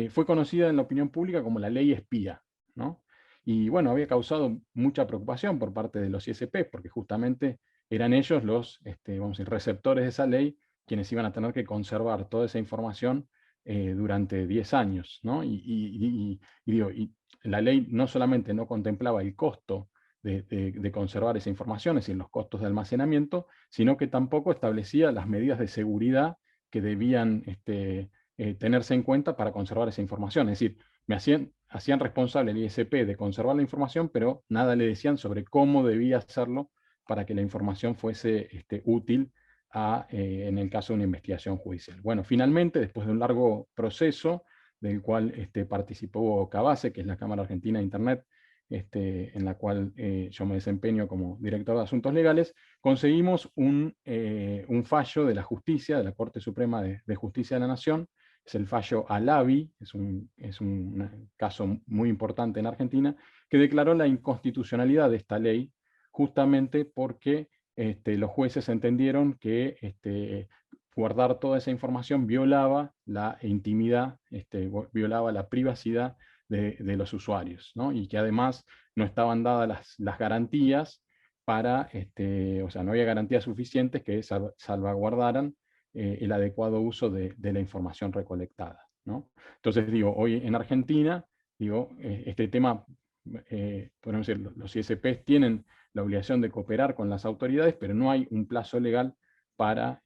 Fue conocida en la opinión pública como la ley espía, ¿no? Y bueno, había causado mucha preocupación por parte de los ISP, porque justamente eran ellos los vamos a decir, receptores de esa ley, quienes iban a tener que conservar toda esa información durante 10 años, ¿no? Y la ley no solamente no contemplaba el costo de conservar esa información, es decir, los costos de almacenamiento, sino que tampoco establecía las medidas de seguridad que debían tenerse en cuenta para conservar esa información. Es decir, me hacían responsable el ISP de conservar la información, pero nada le decían sobre cómo debía hacerlo para que la información fuese útil en el caso de una investigación judicial. Bueno, finalmente, después de un largo proceso, del cual participó CABASE, que es la Cámara Argentina de Internet, en la cual yo me desempeño como director de Asuntos Legales, conseguimos un fallo de la justicia, de la Corte Suprema de Justicia de la Nación. Es el fallo Alavi, es un caso muy importante en Argentina, que declaró la inconstitucionalidad de esta ley, justamente porque los jueces entendieron que guardar toda esa información violaba la intimidad, violaba la privacidad de los usuarios, ¿no? Y que además no estaban dadas las garantías para, o sea, no había garantías suficientes que salvaguardaran el adecuado uso de la información recolectada, ¿no? Entonces, digo, hoy en Argentina, digo, este tema, podemos decir, los ISPs tienen la obligación de cooperar con las autoridades, pero no hay un plazo legal para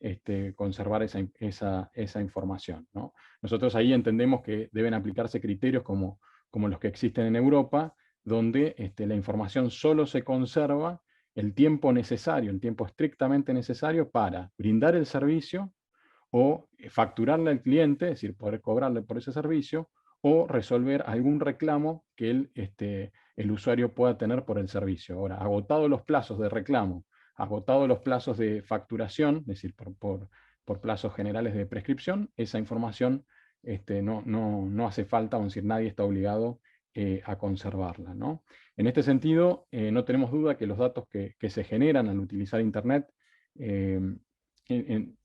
conservar esa información, ¿no? Nosotros ahí entendemos que deben aplicarse criterios como los que existen en Europa, donde la información solo se conserva el tiempo necesario, el tiempo estrictamente necesario para brindar el servicio o facturarle al cliente, es decir, poder cobrarle por ese servicio, o resolver algún reclamo que el usuario pueda tener por el servicio. Ahora, agotados los plazos de reclamo, agotados los plazos de facturación, es decir, por plazos generales de prescripción, esa información no hace falta, vamos a decir, nadie está obligado a conservarla, ¿no? En este sentido, no tenemos duda que los datos que se generan al utilizar Internet en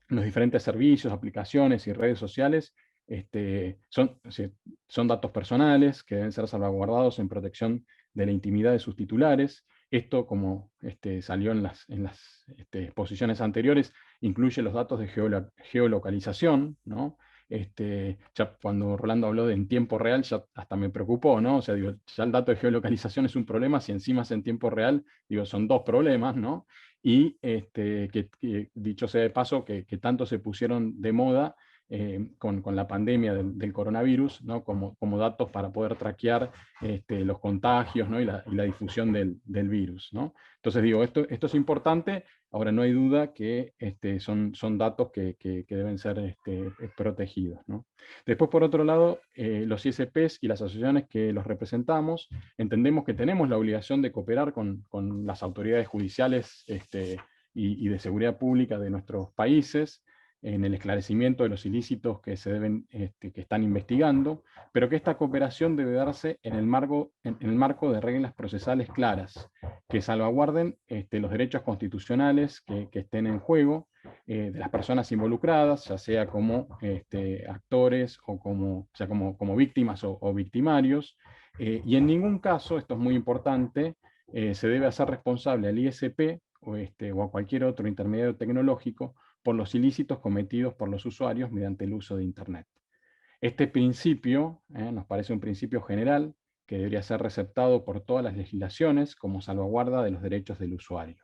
los diferentes servicios, aplicaciones y redes sociales son datos personales que deben ser salvaguardados en protección de la intimidad de sus titulares. Esto, como salió en las exposiciones anteriores, incluye los datos de geolocalización, ¿no? Ya cuando Rolando habló de en tiempo real, ya hasta me preocupó, ¿no? O sea, digo, ya el dato de geolocalización es un problema, si encima es en tiempo real, digo, son dos problemas, ¿no? Y que dicho sea de paso, que tanto se pusieron de moda con la pandemia del coronavirus, ¿no? como datos para poder traquear los contagios, ¿no? y la difusión del virus, ¿no? Entonces digo, esto es importante. Ahora no hay duda que son datos que deben ser protegidos, ¿no? Después, por otro lado, los ISPs y las asociaciones que los representamos, entendemos que tenemos la obligación de cooperar con las autoridades judiciales y de seguridad pública de nuestros países, en el esclarecimiento de los ilícitos que se deben, que están investigando, pero que esta cooperación debe darse en el marco de reglas procesales claras, que salvaguarden los derechos constitucionales que estén en juego de las personas involucradas, ya sea como actores o como víctimas o victimarios, y en ningún caso, esto es muy importante, se debe hacer responsable al ISP o a cualquier otro intermediario tecnológico por los ilícitos cometidos por los usuarios mediante el uso de Internet. Este principio nos parece un principio general que debería ser receptado por todas las legislaciones como salvaguarda de los derechos del usuario.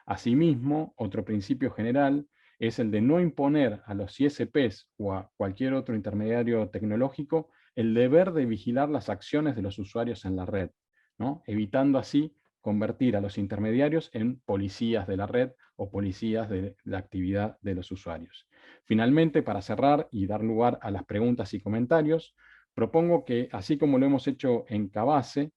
Asimismo, otro principio general es el de no imponer a los ISPs o a cualquier otro intermediario tecnológico el deber de vigilar las acciones de los usuarios en la red, ¿no? Evitando así convertir a los intermediarios en policías de la red o policías de la actividad de los usuarios. Finalmente, para cerrar y dar lugar a las preguntas y comentarios, propongo que, así como lo hemos hecho en Cabase,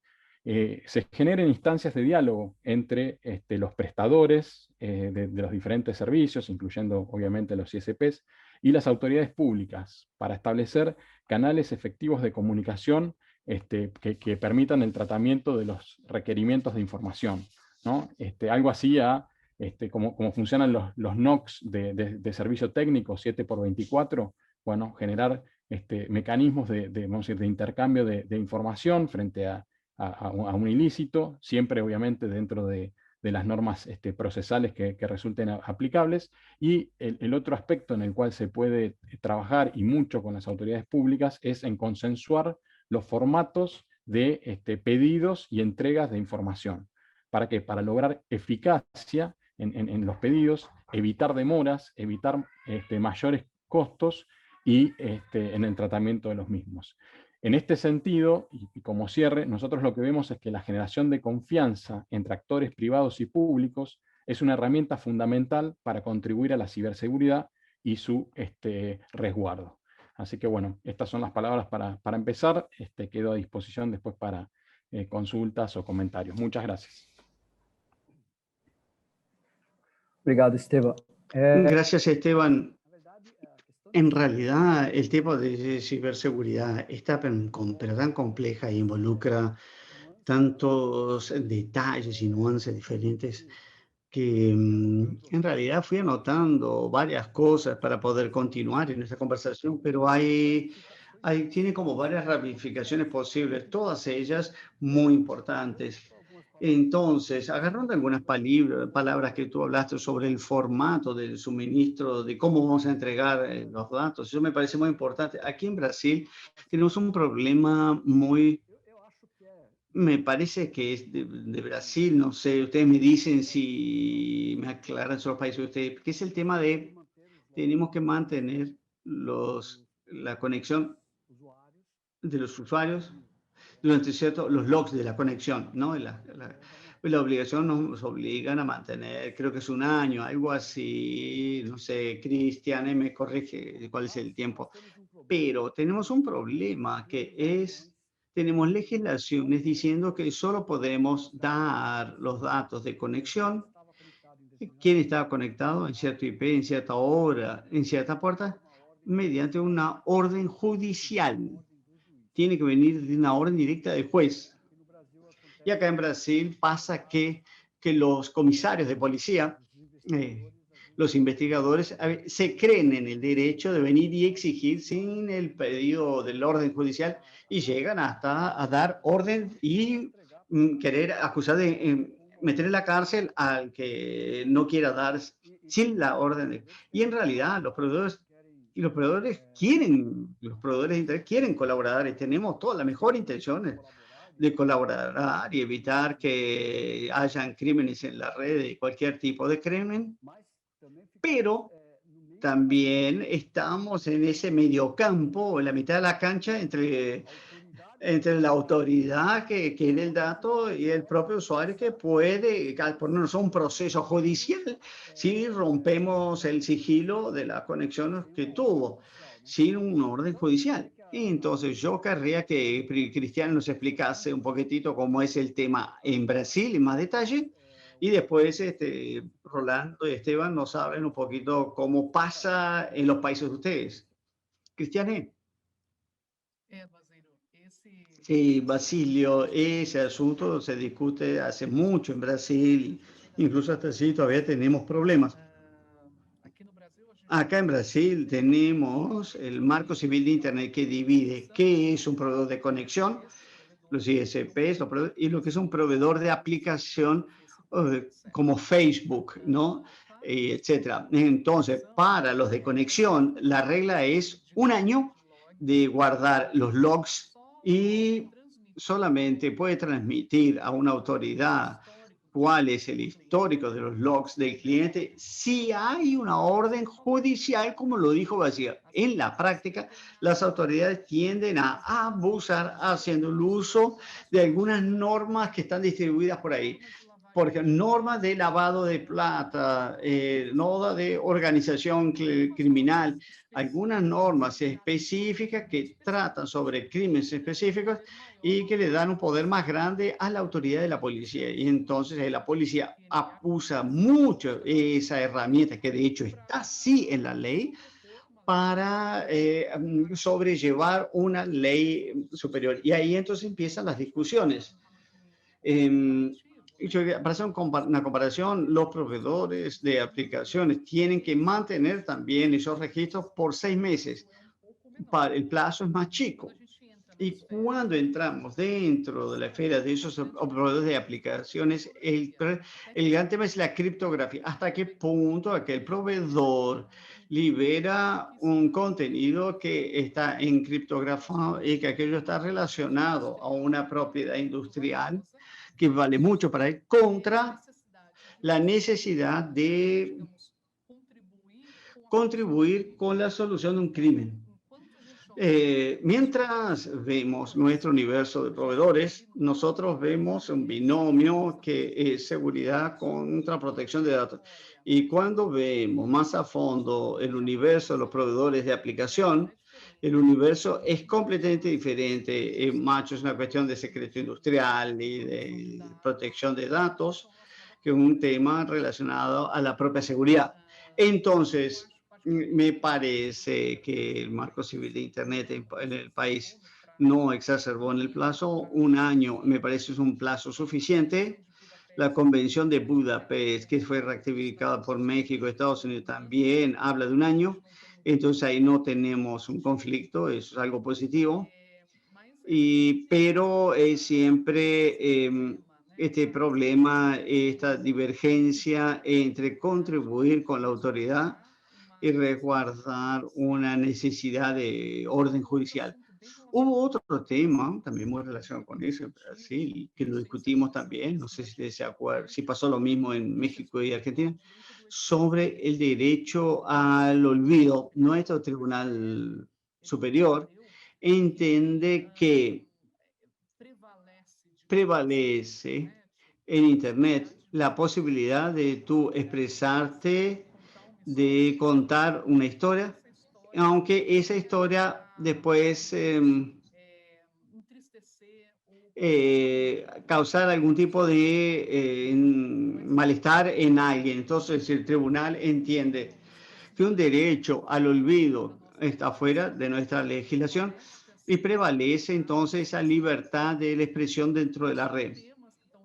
se generen instancias de diálogo entre los prestadores de los diferentes servicios, incluyendo obviamente los ISPs, y las autoridades públicas, para establecer canales efectivos de comunicación que permitan el tratamiento de los requerimientos de información, ¿no? Algo así a como funcionan los NOCs de servicio técnico 7x24, bueno, generar mecanismos vamos a decir, de intercambio de información frente a un ilícito, siempre obviamente dentro de las normas procesales que resulten aplicables. Y el otro aspecto en el cual se puede trabajar, y mucho con las autoridades públicas, es en consensuar los formatos de pedidos y entregas de información. ¿Para qué? Para lograr eficacia en los pedidos, evitar demoras, evitar mayores costos y en el tratamiento de los mismos. En este sentido, y como cierre, nosotros lo que vemos es que la generación de confianza entre actores privados y públicos es una herramienta fundamental para contribuir a la ciberseguridad y su resguardo. Así que bueno, estas son las palabras para empezar. Quedo a disposición después para consultas o comentarios. Muchas gracias. Obrigado, Esteban. Gracias, Esteban. En realidad, el tema de ciberseguridad está pero tan compleja e involucra tantos detalles y nuances diferentes que en realidad fui anotando varias cosas para poder continuar en esta conversación, pero tiene como varias ramificaciones posibles, todas ellas muy importantes. Entonces, agarrando algunas palabras que tú hablaste sobre el formato del suministro, de cómo vamos a entregar los datos, eso me parece muy importante. Aquí en Brasil tenemos un problema me parece que es de Brasil, no sé, ustedes me dicen si me aclaran sobre los países de ustedes, que es el tema de tenemos que mantener la conexión de los usuarios durante los logs de la conexión, ¿no? La obligación nos obligan a mantener, creo que es un año, algo así, no sé, Cristian me corrige cuál es el tiempo, pero tenemos un problema que es, tenemos legislaciones diciendo que solo podemos dar los datos de conexión, quién estaba conectado en cierto IP, en cierta hora, en cierta puerta, mediante una orden judicial. Tiene que venir de una orden directa del juez. Y acá en Brasil pasa que los comisarios de policía, los investigadores, se creen en el derecho de venir y exigir sin el pedido del orden judicial y llegan hasta a dar orden y querer acusar de meter en la cárcel al que no quiera dar sin la orden. Y en realidad los proveedores de Internet quieren colaborar y tenemos todas las mejores intenciones de colaborar y evitar que hayan crímenes en la red, de cualquier tipo de crimen, pero también estamos en ese mediocampo, en la mitad de la cancha entre la autoridad que quiere el dato y el propio usuario que puede ponernos a un proceso judicial si rompemos el sigilo de la conexión que tuvo, sin un orden judicial. Y entonces yo querría que Cristian nos explicase un poquitito cómo es el tema en Brasil en más detalle. Y después Rolando y Esteban nos hablen un poquito cómo pasa en los países de ustedes. Cristiane. Sí, Basilio, ese asunto se discute hace mucho en Brasil, incluso hasta así todavía tenemos problemas. Acá en Brasil tenemos el marco civil de Internet que divide qué es un proveedor de conexión, los ISPs, y lo que es un proveedor de aplicación como Facebook, ¿no? Etcétera. Entonces, para los de conexión, la regla es 1 año de guardar los logs y solamente puede transmitir a una autoridad cuál es el histórico de los logs del cliente si hay una orden judicial, como lo dijo Basilio. En la práctica, las autoridades tienden a abusar haciendo el uso de algunas normas que están distribuidas por ahí. Porque normas de lavado de plata, normas de organización criminal, algunas normas específicas que tratan sobre crímenes específicos y que le dan un poder más grande a la autoridad de la policía. Y entonces la policía abusa mucho esa herramienta, que de hecho está así en la ley, para sobrellevar una ley superior. Y ahí entonces empiezan las discusiones. Para hacer una comparación, los proveedores de aplicaciones tienen que mantener también esos registros por 6 meses. El plazo es más chico. Y cuando entramos dentro de la esfera de esos proveedores de aplicaciones, el gran tema es la criptografía. ¿Hasta qué punto aquel proveedor libera un contenido que está encriptografado y que aquello está relacionado a una propiedad industrial que vale mucho para él, contra la necesidad de contribuir con la solución de un crimen? Mientras vemos nuestro universo de proveedores, nosotros vemos un binomio que es seguridad contra protección de datos. Y cuando vemos más a fondo el universo de los proveedores de aplicación, el universo es completamente diferente. Macho es una cuestión de secreto industrial y de protección de datos, que es un tema relacionado a la propia seguridad. Entonces, me parece que el marco civil de Internet en el país no exacerbó en el plazo. 1 año me parece es un plazo suficiente. La Convención de Budapest, que fue ratificada por México y Estados Unidos, también habla de 1 año. Entonces ahí no tenemos un conflicto, eso es algo positivo. Pero siempre este problema, esta divergencia entre contribuir con la autoridad y resguardar una necesidad de orden judicial. Hubo otro tema también muy relacionado con eso en Brasil, que lo discutimos también, no sé si se acuerdan, si pasó lo mismo en México y Argentina, sobre el derecho al olvido. Nuestro Tribunal Superior entiende que prevalece en Internet la posibilidad de tú expresarte, de contar una historia, aunque esa historia después causar algún tipo de malestar en alguien. Entonces el tribunal entiende que un derecho al olvido está fuera de nuestra legislación y prevalece entonces esa libertad de la expresión dentro de la red.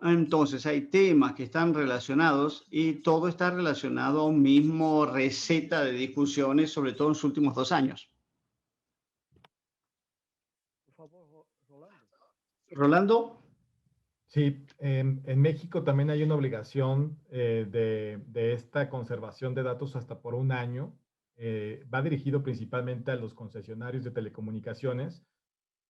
Entonces hay temas que están relacionados y todo está relacionado a un mismo receta de discusiones, sobre todo en los últimos 2 años. Rolando. Sí, en México también hay una obligación de esta conservación de datos hasta por 1 año. Va dirigido principalmente a los concesionarios de telecomunicaciones.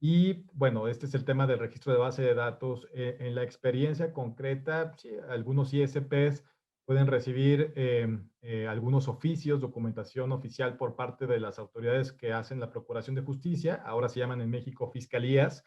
Y bueno, este es el tema del registro de base de datos. En la experiencia concreta, sí, algunos ISPs pueden recibir algunos oficios, documentación oficial por parte de las autoridades que hacen la Procuración de Justicia, ahora se llaman en México fiscalías,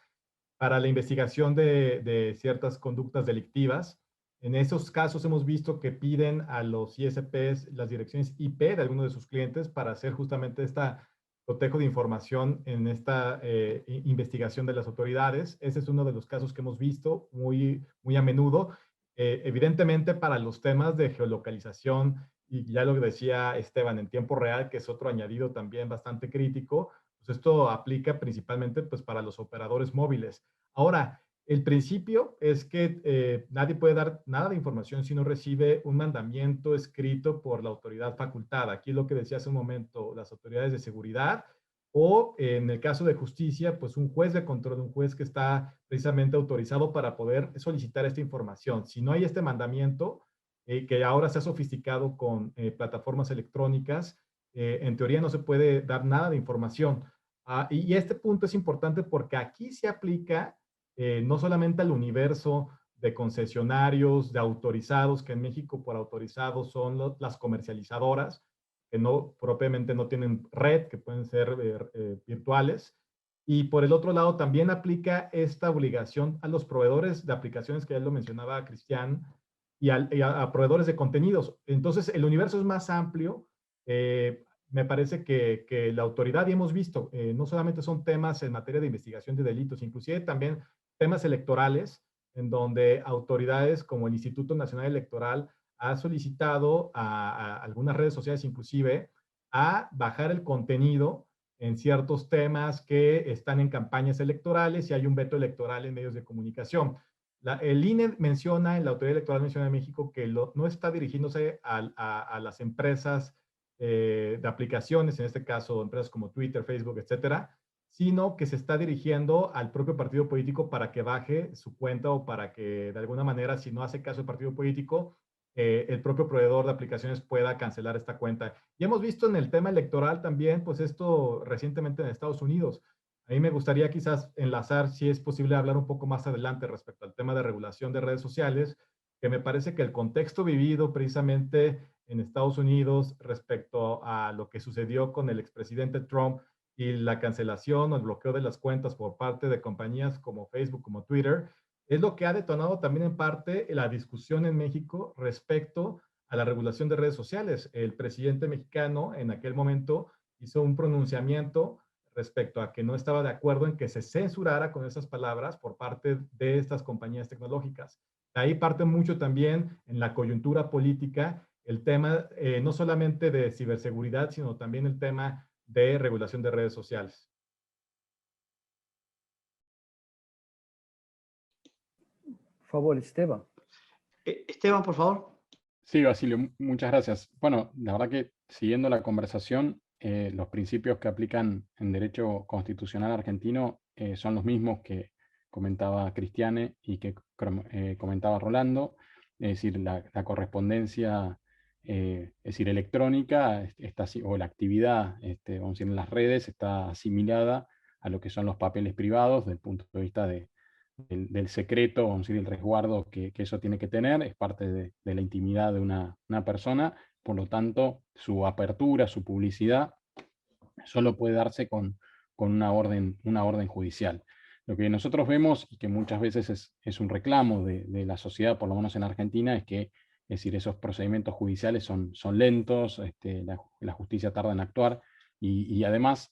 para la investigación de ciertas conductas delictivas. En esos casos hemos visto que piden a los ISPs las direcciones IP de algunos de sus clientes para hacer justamente esta cotejo de información en esta investigación de las autoridades. Ese es uno de los casos que hemos visto muy a menudo. Evidentemente para los temas de geolocalización, y ya lo que decía Esteban, en tiempo real, que es otro añadido también bastante crítico, pues esto aplica principalmente pues, para los operadores móviles. Ahora, el principio es que nadie puede dar nada de información si no recibe un mandamiento escrito por la autoridad facultada. Aquí es lo que decía hace un momento, las autoridades de seguridad, o en el caso de justicia, pues un juez de control, un juez que está precisamente autorizado para poder solicitar esta información. Si no hay este mandamiento, que ahora se ha sofisticado con plataformas electrónicas, en teoría no se puede dar nada de información. Y este punto es importante porque aquí se aplica no solamente al universo de concesionarios, de autorizados, que en México por autorizados son las comercializadoras, que no propiamente no tienen red, que pueden ser virtuales. Y por el otro lado también aplica esta obligación a los proveedores de aplicaciones, que ya lo mencionaba Cristian, y a proveedores de contenidos. Entonces el universo es más amplio. Me parece que la autoridad, y hemos visto, no solamente son temas en materia de investigación de delitos, inclusive también temas electorales, en donde autoridades como el Instituto Nacional Electoral ha solicitado a algunas redes sociales inclusive a bajar el contenido en ciertos temas que están en campañas electorales y hay un veto electoral en medios de comunicación. El INE menciona, la Autoridad Electoral menciona en México que no está dirigiéndose a las empresas de aplicaciones, en este caso empresas como Twitter, Facebook, etcétera, sino que se está dirigiendo al propio partido político para que baje su cuenta o para que de alguna manera, si no hace caso el partido político, el propio proveedor de aplicaciones pueda cancelar esta cuenta. Y hemos visto en el tema electoral también, pues esto recientemente en Estados Unidos. A mí me gustaría quizás enlazar, si es posible, hablar un poco más adelante respecto al tema de regulación de redes sociales, que me parece que el contexto vivido precisamente en Estados Unidos respecto a lo que sucedió con el expresidente Trump y la cancelación o el bloqueo de las cuentas por parte de compañías como Facebook, como Twitter, es lo que ha detonado también en parte la discusión en México respecto a la regulación de redes sociales. El presidente mexicano en aquel momento hizo un pronunciamiento respecto a que no estaba de acuerdo en que se censurara con esas palabras por parte de estas compañías tecnológicas. De ahí parte mucho también en la coyuntura política el tema no solamente de ciberseguridad, sino también el tema de regulación de redes sociales. Por favor, Esteban. Esteban, por favor. Sí, Basilio, muchas gracias. Bueno, la verdad que siguiendo la conversación, los principios que aplican en derecho constitucional argentino son los mismos que comentaba Cristiane y que comentaba Rolando, es decir, la correspondencia es decir, electrónica está, o la actividad vamos a decir, en las redes está asimilada a lo que son los papeles privados desde el punto de vista del secreto, vamos a decir, el resguardo que eso tiene que tener, es parte de la intimidad de una persona, por lo tanto, su apertura, su publicidad, solo puede darse con una orden judicial. Lo que nosotros vemos, y que muchas veces es un reclamo de la sociedad, por lo menos en Argentina, es que es decir, esos procedimientos judiciales son lentos, la justicia tarda en actuar, y además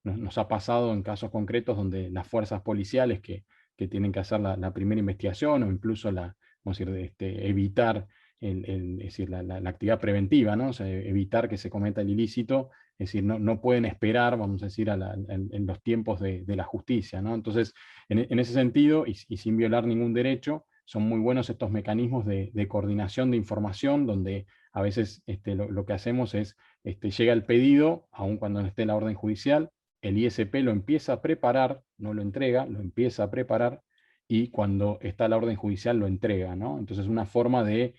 nos ha pasado en casos concretos donde las fuerzas policiales que tienen que hacer la primera investigación o incluso vamos a decir, evitar es decir, la actividad preventiva, ¿no? O sea, evitar que se cometa el ilícito, es decir, no pueden esperar, vamos a decir, en los tiempos de la justicia, ¿no? Entonces, en ese sentido, y sin violar ningún derecho, son muy buenos estos mecanismos de coordinación de información, donde a veces lo que hacemos es, llega el pedido, aun cuando no esté en la orden judicial, el ISP lo empieza a preparar, no lo entrega, lo empieza a preparar, y cuando está la orden judicial lo entrega, ¿no? Entonces es una forma de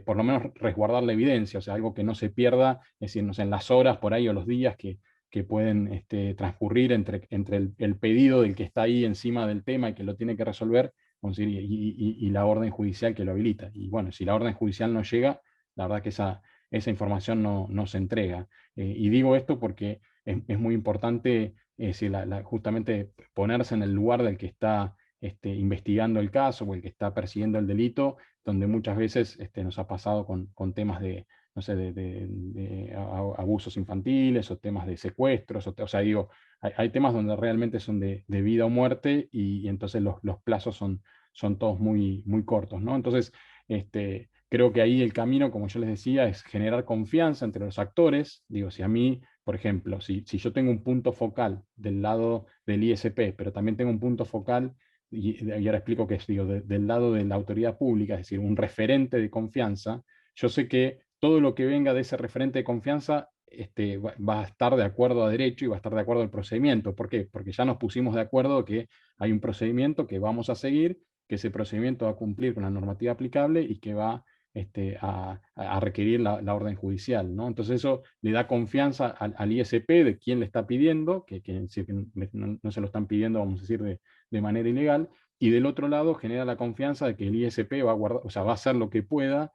por lo menos resguardar la evidencia, o sea, algo que no se pierda, es decir, no sé, en las horas por ahí o los días que pueden transcurrir entre el pedido del que está ahí encima del tema y que lo tiene que resolver, vamos a decir, y la orden judicial que lo habilita. Y bueno, si la orden judicial no llega, la verdad que esa información no se entrega. Y digo esto porque es muy importante justamente ponerse en el lugar del que está investigando el caso o el que está persiguiendo el delito, donde muchas veces nos ha pasado con temas de, no sé, de abusos infantiles o temas de secuestros, o sea, digo, hay temas donde realmente son de vida o muerte y entonces los plazos son todos muy, muy cortos, ¿no? Entonces, creo que ahí el camino, como yo les decía, es generar confianza entre los actores. Digo, si a mí, por ejemplo, si yo tengo un punto focal del lado del ISP, pero también tengo un punto focal, y ahora explico qué es, digo, del lado de la autoridad pública, es decir, un referente de confianza, yo sé que todo lo que venga de ese referente de confianza va a estar de acuerdo a derecho y va a estar de acuerdo al procedimiento. ¿Por qué? Porque ya nos pusimos de acuerdo que hay un procedimiento que vamos a seguir, que ese procedimiento va a cumplir con la normativa aplicable y que va a requerir la orden judicial, ¿no? Entonces eso le da confianza al ISP de quién le está pidiendo, que no se lo están pidiendo, vamos a decir, de manera ilegal, y del otro lado genera la confianza de que el ISP va a guardar, o sea, va a hacer lo que pueda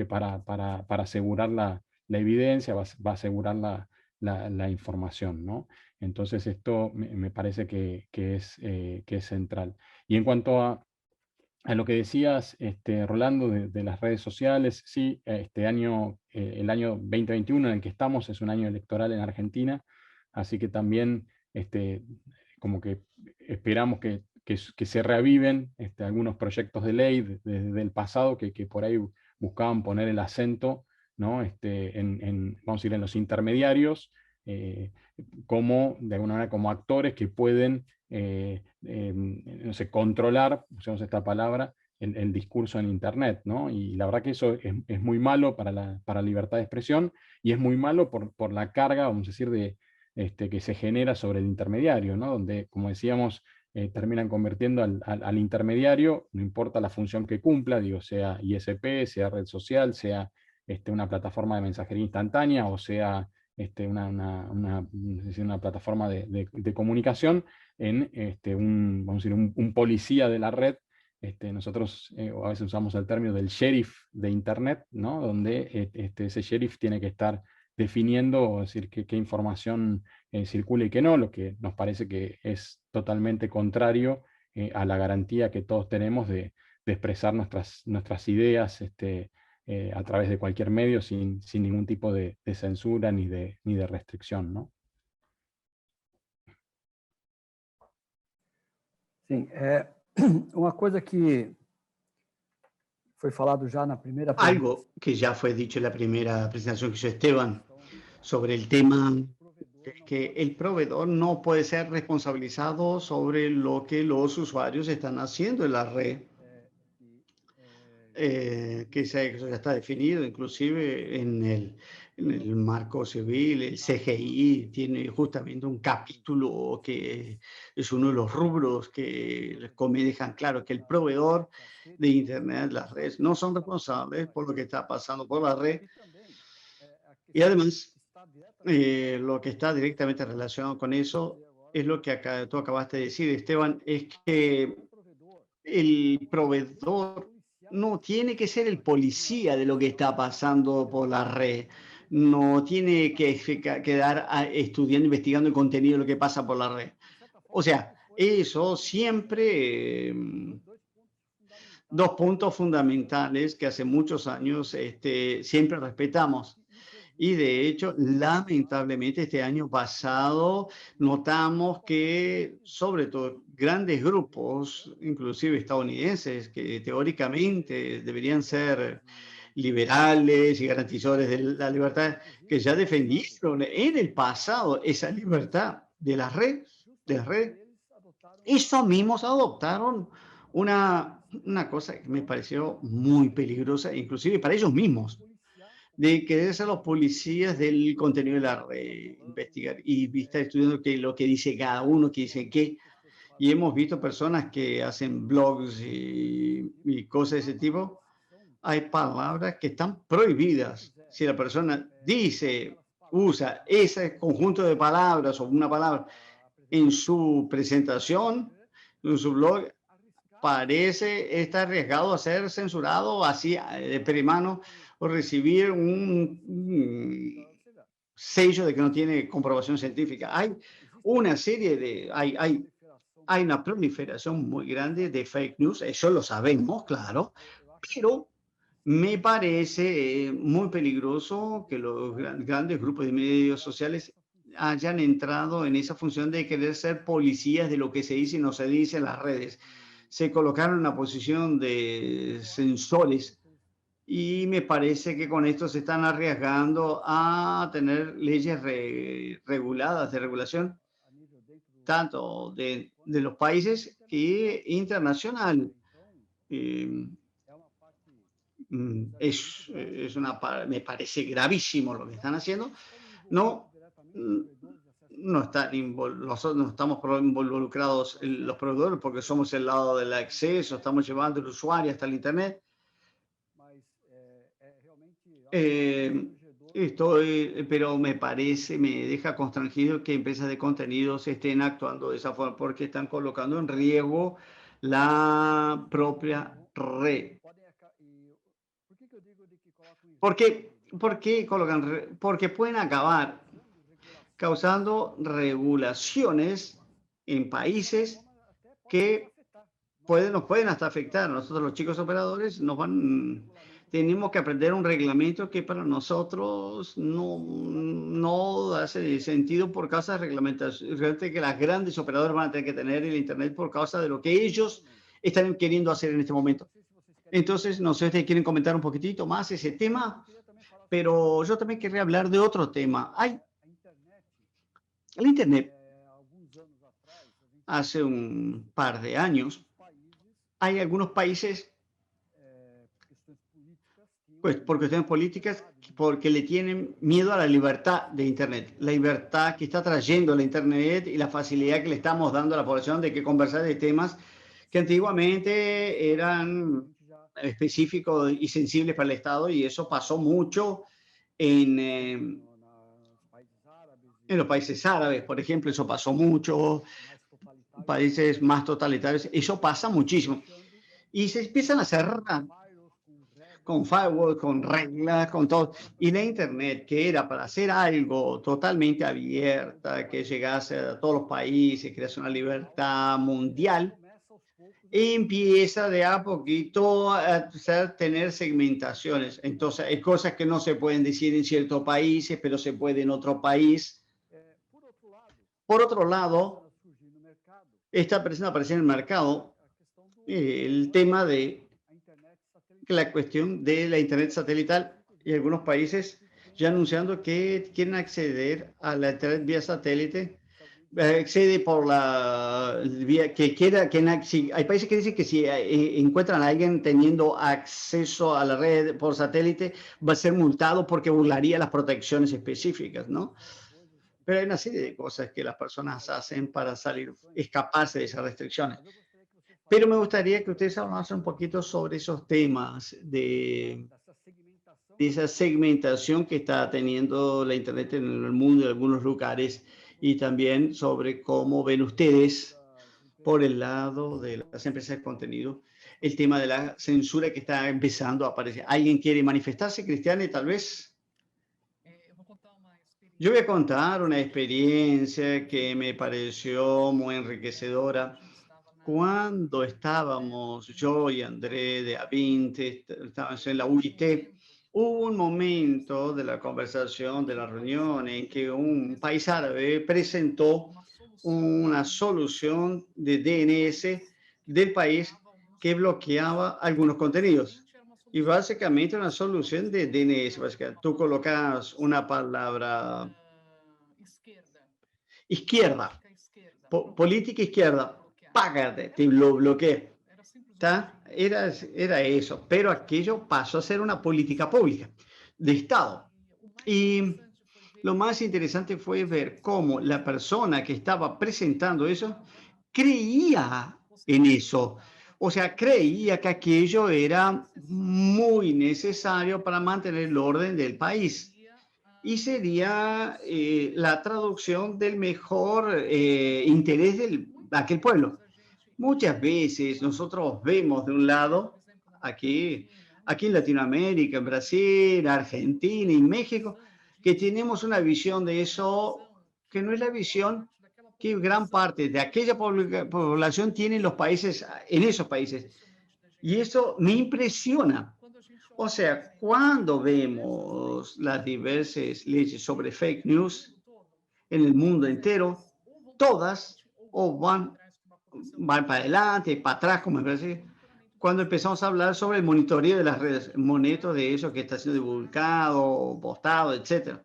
para asegurar la evidencia, va a asegurar la información, ¿no? Entonces esto me parece que es central. Y en cuanto a lo que decías, Rolando, de las redes sociales, sí, el año 2021 en el que estamos es un año electoral en Argentina, así que también como que esperamos que se reaviven algunos proyectos de ley del pasado que por ahí buscaban poner el acento, ¿no? Vamos a ir en los intermediarios, como, de alguna manera, como actores que pueden no sé, controlar, usamos esta palabra, el discurso en Internet, ¿no? Y la verdad que eso es muy malo para la libertad de expresión y es muy malo por la carga, vamos a decir, que se genera sobre el intermediario, ¿no? Donde, como decíamos, terminan convirtiendo al intermediario, no importa la función que cumpla, digo, sea ISP, sea red social, sea una plataforma de mensajería instantánea o sea una plataforma de comunicación, en vamos a decir, un policía de la red. Nosotros a veces usamos el término del sheriff de Internet, ¿no? Donde ese sheriff tiene que estar definiendo, es decir, qué información circula y qué no, lo que nos parece que es totalmente contrario a la garantía que todos tenemos de expresar nuestras ideas a través de cualquier medio sin ningún tipo de censura ni de restricción, ¿no? Sim, uma coisa que foi falado já na primeira Algo que ya fue dicho en la primera presentación que hizo Esteban sobre el tema es que el proveedor no puede ser responsabilizado sobre lo que los usuarios están haciendo en la red. Que eso ya está definido, inclusive en el marco civil. El CGI tiene justamente un capítulo que es uno de los rubros que dejan claro que el proveedor de Internet, las redes, no son responsables por lo que está pasando por la red. Y además, lo que está directamente relacionado con eso es lo que tú acabaste de decir, Esteban, es que el proveedor no tiene que ser el policía de lo que está pasando por la red, no tiene que quedar estudiando, investigando el contenido de lo que pasa por la red. O sea, eso siempre, dos puntos fundamentales que hace muchos años siempre respetamos. Y de hecho, lamentablemente, este año pasado notamos que, sobre todo, grandes grupos, inclusive estadounidenses, que teóricamente deberían ser liberales y garantizadores de la libertad, que ya defendieron en el pasado esa libertad de la red, esos mismos adoptaron una cosa que me pareció muy peligrosa, inclusive para ellos mismos, de querer ser los policías del contenido de la red, investigar y estar estudiando lo que dice cada uno, que dice qué. Y hemos visto personas que hacen blogs y cosas de ese tipo. Hay palabras que están prohibidas. Si la persona usa ese conjunto de palabras o una palabra en su presentación, en su blog, parece está arriesgado a ser censurado así de primano o recibir un sello de que no tiene comprobación científica. Hay una serie de, hay una proliferación muy grande de fake news, eso lo sabemos, claro, pero me parece muy peligroso que los grandes grupos de medios sociales hayan entrado en esa función de querer ser policías de lo que se dice y no se dice en las redes. Se colocaron en una posición de censores y me parece que con esto se están arriesgando a tener leyes reguladas, de regulación, tanto de los países que internacional. Me parece gravísimo lo que están haciendo. No nosotros no estamos involucrados los proveedores porque somos el lado del acceso, estamos llevando el usuario hasta el Internet. Pero me parece, me deja constrangido que empresas de contenidos estén actuando de esa forma porque están colocando en riesgo la propia red. ¿Por qué colocan? Porque pueden acabar causando regulaciones en países que nos pueden hasta afectar. Nosotros los chicos operadores tenemos que aprender un reglamento que para nosotros no hace sentido por causa de reglamentación que las grandes operadoras van a tener que tener el Internet por causa de lo que ellos están queriendo hacer en este momento. Entonces, no sé si ustedes quieren comentar un poquitito más ese tema, pero yo también querría hablar de otro tema. El Internet, hace un par de años, hay algunos países, pues por cuestiones políticas, porque le tienen miedo a la libertad de Internet, la libertad que está trayendo la Internet y la facilidad que le estamos dando a la población de que conversar de temas que antiguamente eran específicos y sensibles para el Estado, y eso pasó mucho en los países árabes, por ejemplo, eso pasó mucho, países más totalitarios, eso pasa muchísimo. Y se empiezan a cerrar con firewall, con reglas, con todo. Y la Internet, que era para hacer algo totalmente abierta, que llegase a todos los países, crease una libertad mundial, empieza de a poquito a tener segmentaciones. Entonces, hay cosas que no se pueden decir en ciertos países, pero se puede en otro país. Por otro lado, está empezando a aparecer en el mercado el tema de la cuestión de la Internet satelital, y algunos países ya anunciando que quieren acceder a la Internet vía satélite. Accede por la vía que quiera, hay países que dicen que si encuentran a alguien teniendo acceso a la red por satélite, va a ser multado porque burlaría las protecciones específicas, ¿no? Pero hay una serie de cosas que las personas hacen para escaparse de esas restricciones. Pero me gustaría que ustedes hablasen un poquito sobre esos temas de esa segmentación que está teniendo la Internet en el mundo, en algunos lugares, y también sobre cómo ven ustedes, por el lado de las empresas de contenido, el tema de la censura que está empezando a aparecer. ¿Alguien quiere manifestarse, Cristiane, tal vez? Yo voy a contar una experiencia que me pareció muy enriquecedora. Cuando estábamos, yo y André de A20, estábamos en la UIT, hubo un momento de la conversación, de la reunión, en que un país árabe presentó una solución de DNS del país que bloqueaba algunos contenidos. Y básicamente una solución de DNS. Básicamente, tú colocas una palabra izquierda, política izquierda, págate, te lo bloqueé. Era eso, pero aquello pasó a ser una política pública de Estado. Y lo más interesante fue ver cómo la persona que estaba presentando eso creía en eso. O sea, creía que aquello era muy necesario para mantener el orden del país. Y sería la traducción del mejor interés de aquel pueblo. muchas veces nosotros vemos de un lado, aquí en Latinoamérica, en Brasil, Argentina y México, que tenemos una visión de eso que no es la visión que gran parte de aquella población tiene en los países, en esos países. Y eso me impresiona. O sea, cuando vemos las diversas leyes sobre fake news en el mundo entero, todas o van para adelante, para atrás, como me parece, cuando empezamos a hablar sobre el monitoreo de las redes, el monitoreo de eso que está siendo divulgado, postado, etc.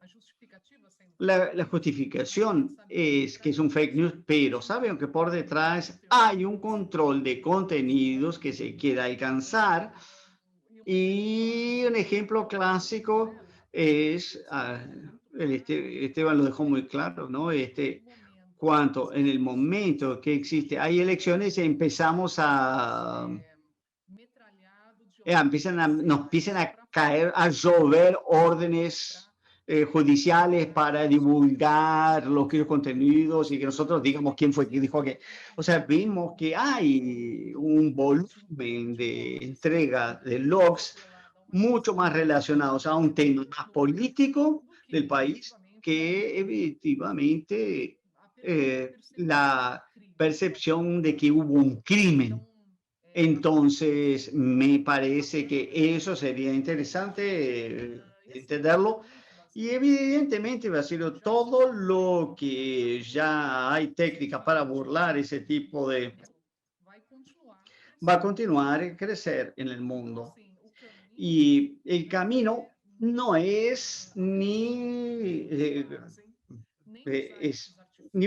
La justificación es que es un fake news, pero saben que por detrás hay un control de contenidos que se quiere alcanzar. Y un ejemplo clásico es, Esteban lo dejó muy claro, ¿no? Cuando en el momento que existe, hay elecciones, empezamos a, nos empiezan a caer, a llover órdenes judiciales para divulgar los contenidos y que nosotros digamos quién fue que dijo que. O sea, vimos que hay un volumen de entrega de logs mucho más relacionados a un tema más político del país que efectivamente la percepción de que hubo un crimen. Entonces, me parece que eso sería interesante entenderlo. Y evidentemente, Basilio, todo lo que ya hay técnicas para burlar ese tipo de... va a continuar a crecer en el mundo. Y el camino no es ni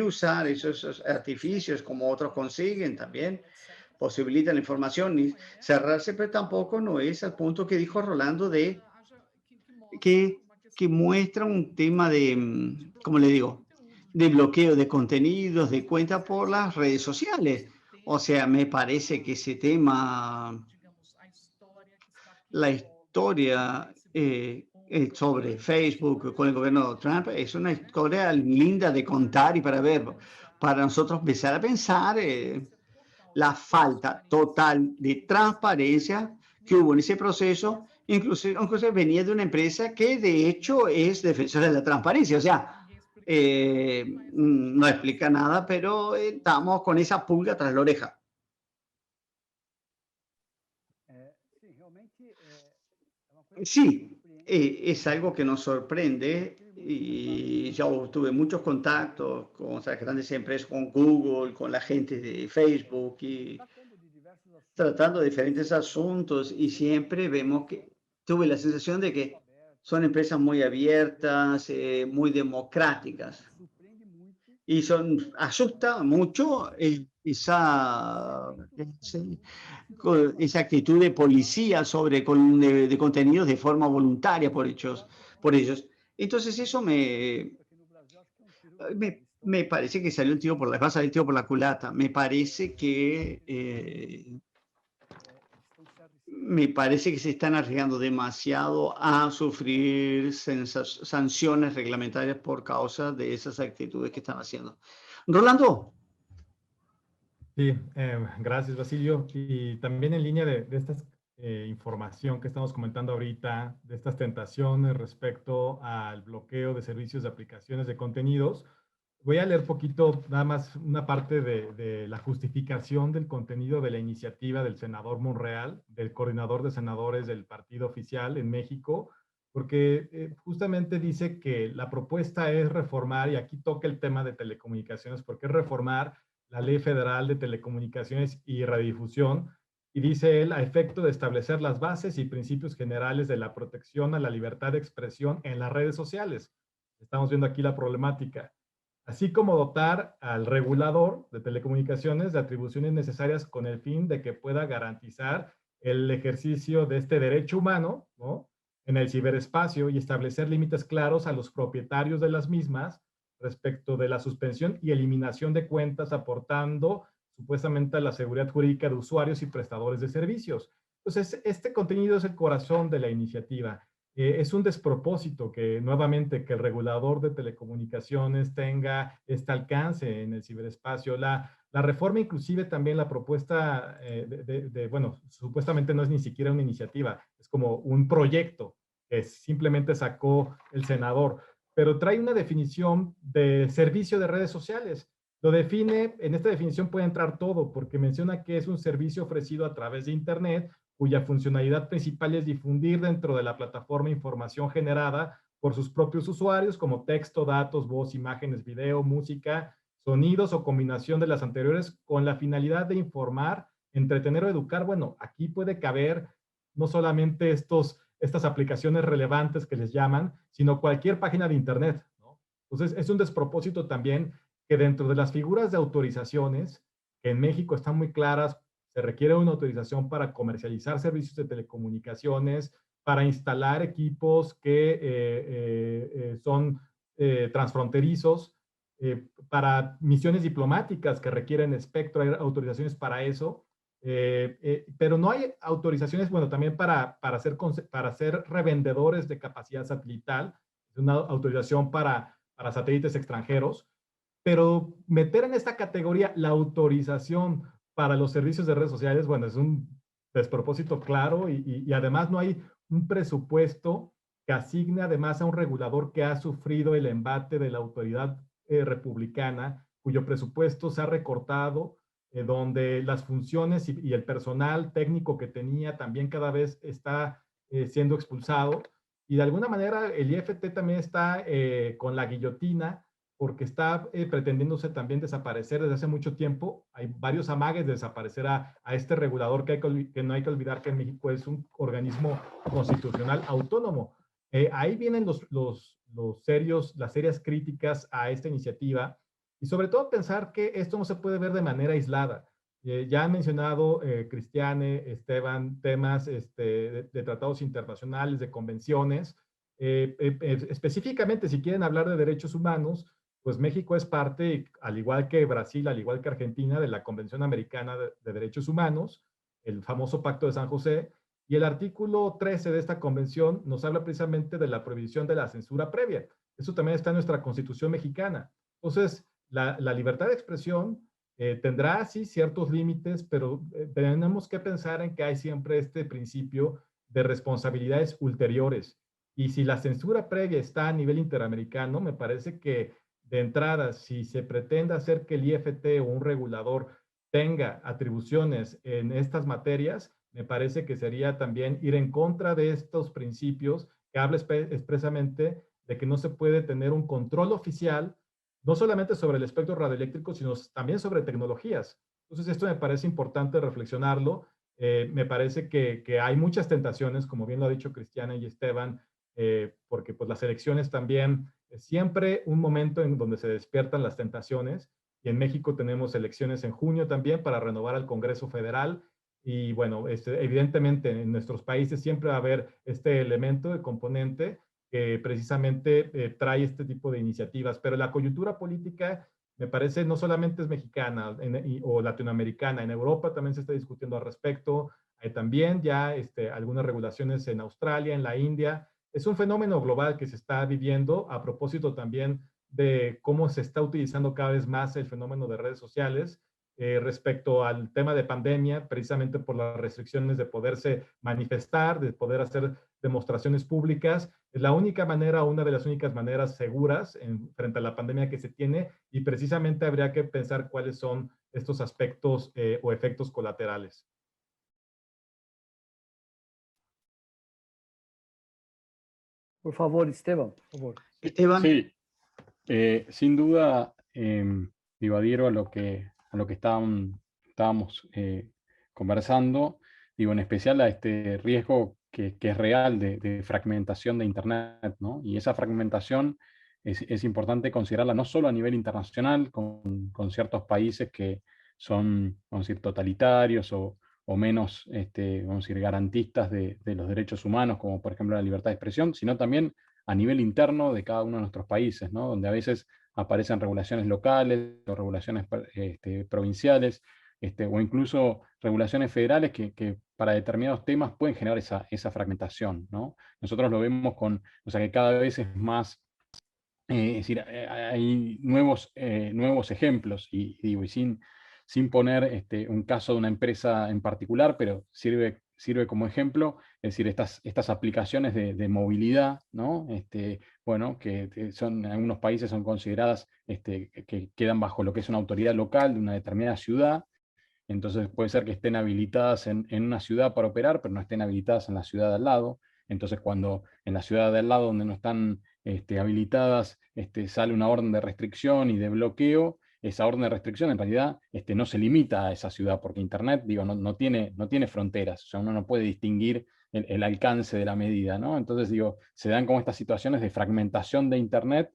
usar esos artificios como otros consiguen también, posibilitan la información y cerrarse, pero tampoco no es al punto que dijo Rolando de que muestra un tema de, ¿cómo le digo?, de bloqueo de contenidos, de cuentas por las redes sociales. O sea, me parece que ese tema, la historia sobre Facebook con el gobierno de Trump es una historia linda de contar y para ver, para nosotros empezar a pensar la falta total de transparencia que hubo en ese proceso, incluso venía de una empresa que de hecho es defensora de la transparencia, o sea, no explica nada, pero estamos con esa pulga tras la oreja. Sí, es algo que nos sorprende y yo tuve muchos contactos con las grandes empresas, con Google, con la gente de Facebook y tratando diferentes asuntos y siempre vemos que tuve la sensación de que son empresas muy abiertas, muy democráticas y asusta mucho esa actitud de policía de contenidos de forma voluntaria por ellos. Entonces eso me parece que salió el tiro por va a salir el tiro por la culata. Me parece que se están arriesgando demasiado a sufrir sanciones reglamentarias por causa de esas actitudes que están haciendo. Rolando. Sí, gracias, Basilio. Y también en línea de esta información que estamos comentando ahorita, de estas tentaciones respecto al bloqueo de servicios de aplicaciones de contenidos, voy a leer poquito, nada más una parte de la justificación del contenido de la iniciativa del senador Monreal, del coordinador de senadores del partido oficial en México, porque justamente dice que la propuesta es reformar, y aquí toca el tema de telecomunicaciones, porque es reformar la Ley Federal de Telecomunicaciones y Radiodifusión, y dice él, a efecto de establecer las bases y principios generales de la protección a la libertad de expresión en las redes sociales. Estamos viendo aquí la problemática. Así como dotar al regulador de telecomunicaciones de atribuciones necesarias con el fin de que pueda garantizar el ejercicio de este derecho humano, ¿no?, en el ciberespacio y establecer límites claros a los propietarios de las mismas respecto de la suspensión y eliminación de cuentas, aportando supuestamente a la seguridad jurídica de usuarios y prestadores de servicios. Entonces, este contenido es el corazón de la iniciativa. es un despropósito que nuevamente que el regulador de telecomunicaciones tenga este alcance en el ciberespacio. La reforma, inclusive también la propuesta bueno, supuestamente no es ni siquiera una iniciativa, es como un proyecto que simplemente sacó el senador, pero trae una definición de servicio de redes sociales. Lo define, en esta definición puede entrar todo, porque menciona que es un servicio ofrecido a través de Internet, cuya funcionalidad principal es difundir dentro de la plataforma información generada por sus propios usuarios, como texto, datos, voz, imágenes, video, música, sonidos o combinación de las anteriores, con la finalidad de informar, entretener o educar. Bueno, aquí puede caber no solamente estas aplicaciones relevantes que les llaman, sino cualquier página de Internet, ¿no? Entonces, es un despropósito también que dentro de las figuras de autorizaciones, que en México están muy claras, se requiere una autorización para comercializar servicios de telecomunicaciones, para instalar equipos que son transfronterizos, para misiones diplomáticas que requieren espectro, hay autorizaciones para eso, pero no hay autorizaciones, bueno, también para ser revendedores de capacidad satelital, es una autorización para satélites extranjeros, pero meter en esta categoría la autorización para los servicios de redes sociales, bueno, es un despropósito claro y además no hay un presupuesto que asigne además a un regulador que ha sufrido el embate de la autoridad republicana, cuyo presupuesto se ha recortado, donde las funciones y el personal técnico que tenía también cada vez está siendo expulsado. Y de alguna manera el IFT también está con la guillotina, porque está pretendiéndose también desaparecer desde hace mucho tiempo. Hay varios amagues de desaparecer a este regulador que no hay que olvidar que en México es un organismo constitucional autónomo. Ahí vienen las serias críticas a esta iniciativa y sobre todo pensar que esto no se puede ver de manera aislada. Ya han mencionado Cristiane, Esteban, temas de tratados internacionales, de convenciones. Específicamente, si quieren hablar de derechos humanos, pues México es parte, al igual que Brasil, al igual que Argentina, de la Convención Americana de Derechos Humanos, el famoso Pacto de San José, y el artículo 13 de esta convención nos habla precisamente de la prohibición de la censura previa. Eso también está en nuestra Constitución mexicana. Entonces, la libertad de expresión tendrá, sí, ciertos límites, pero tenemos que pensar en que hay siempre este principio de responsabilidades ulteriores. Y si la censura previa está a nivel interamericano, me parece que de entrada, si se pretende hacer que el IFT o un regulador tenga atribuciones en estas materias, me parece que sería también ir en contra de estos principios que habla expresamente de que no se puede tener un control oficial, no solamente sobre el espectro radioeléctrico, sino también sobre tecnologías. Entonces, esto me parece importante reflexionarlo. Me parece que hay muchas tentaciones, como bien lo ha dicho Cristiana y Esteban, porque pues las elecciones también es siempre un momento en donde se despiertan las tentaciones, y en México tenemos elecciones en junio también para renovar al Congreso Federal, y bueno, evidentemente en nuestros países siempre va a haber este elemento de componente que precisamente trae este tipo de iniciativas, pero la coyuntura política me parece no solamente es mexicana o latinoamericana, en Europa también se está discutiendo al respecto, hay también ya algunas regulaciones en Australia, en la India. Es un fenómeno global que se está viviendo a propósito también de cómo se está utilizando cada vez más el fenómeno de redes sociales respecto al tema de pandemia, precisamente por las restricciones de poderse manifestar, de poder hacer demostraciones públicas. Es la única manera, una de las únicas maneras seguras frente a la pandemia que se tiene, y precisamente habría que pensar cuáles son estos aspectos o efectos colaterales. Por favor, Esteban, por favor. Esteban. Sí, sin duda, digo, adhiero a lo que estábamos conversando, digo, en especial a este riesgo que es real de fragmentación de Internet, ¿no? Y esa fragmentación es importante considerarla no solo a nivel internacional, con ciertos países que son, vamos a decir, totalitarios o menos, vamos a decir, garantistas de los derechos humanos, como por ejemplo la libertad de expresión, sino también a nivel interno de cada uno de nuestros países, ¿no? Donde a veces aparecen regulaciones locales o regulaciones provinciales. o incluso regulaciones federales que para determinados temas pueden generar esa fragmentación, ¿no? Nosotros lo vemos o sea, que cada vez es más, es decir, hay nuevos ejemplos, y digo, y sin poner un caso de una empresa en particular, pero sirve como ejemplo, es decir, estas aplicaciones de movilidad, ¿no? Bueno, que son, en algunos países son consideradas, que quedan bajo lo que es una autoridad local de una determinada ciudad. Entonces puede ser que estén habilitadas en una ciudad para operar, pero no estén habilitadas en la ciudad de al lado. Entonces cuando en la ciudad de al lado donde no están habilitadas sale una orden de restricción y de bloqueo, esa orden de restricción en realidad no se limita a esa ciudad, porque Internet, digo, no tiene fronteras, o sea, uno no puede distinguir el alcance de la medida, ¿no? Entonces, digo, se dan como estas situaciones de fragmentación de Internet,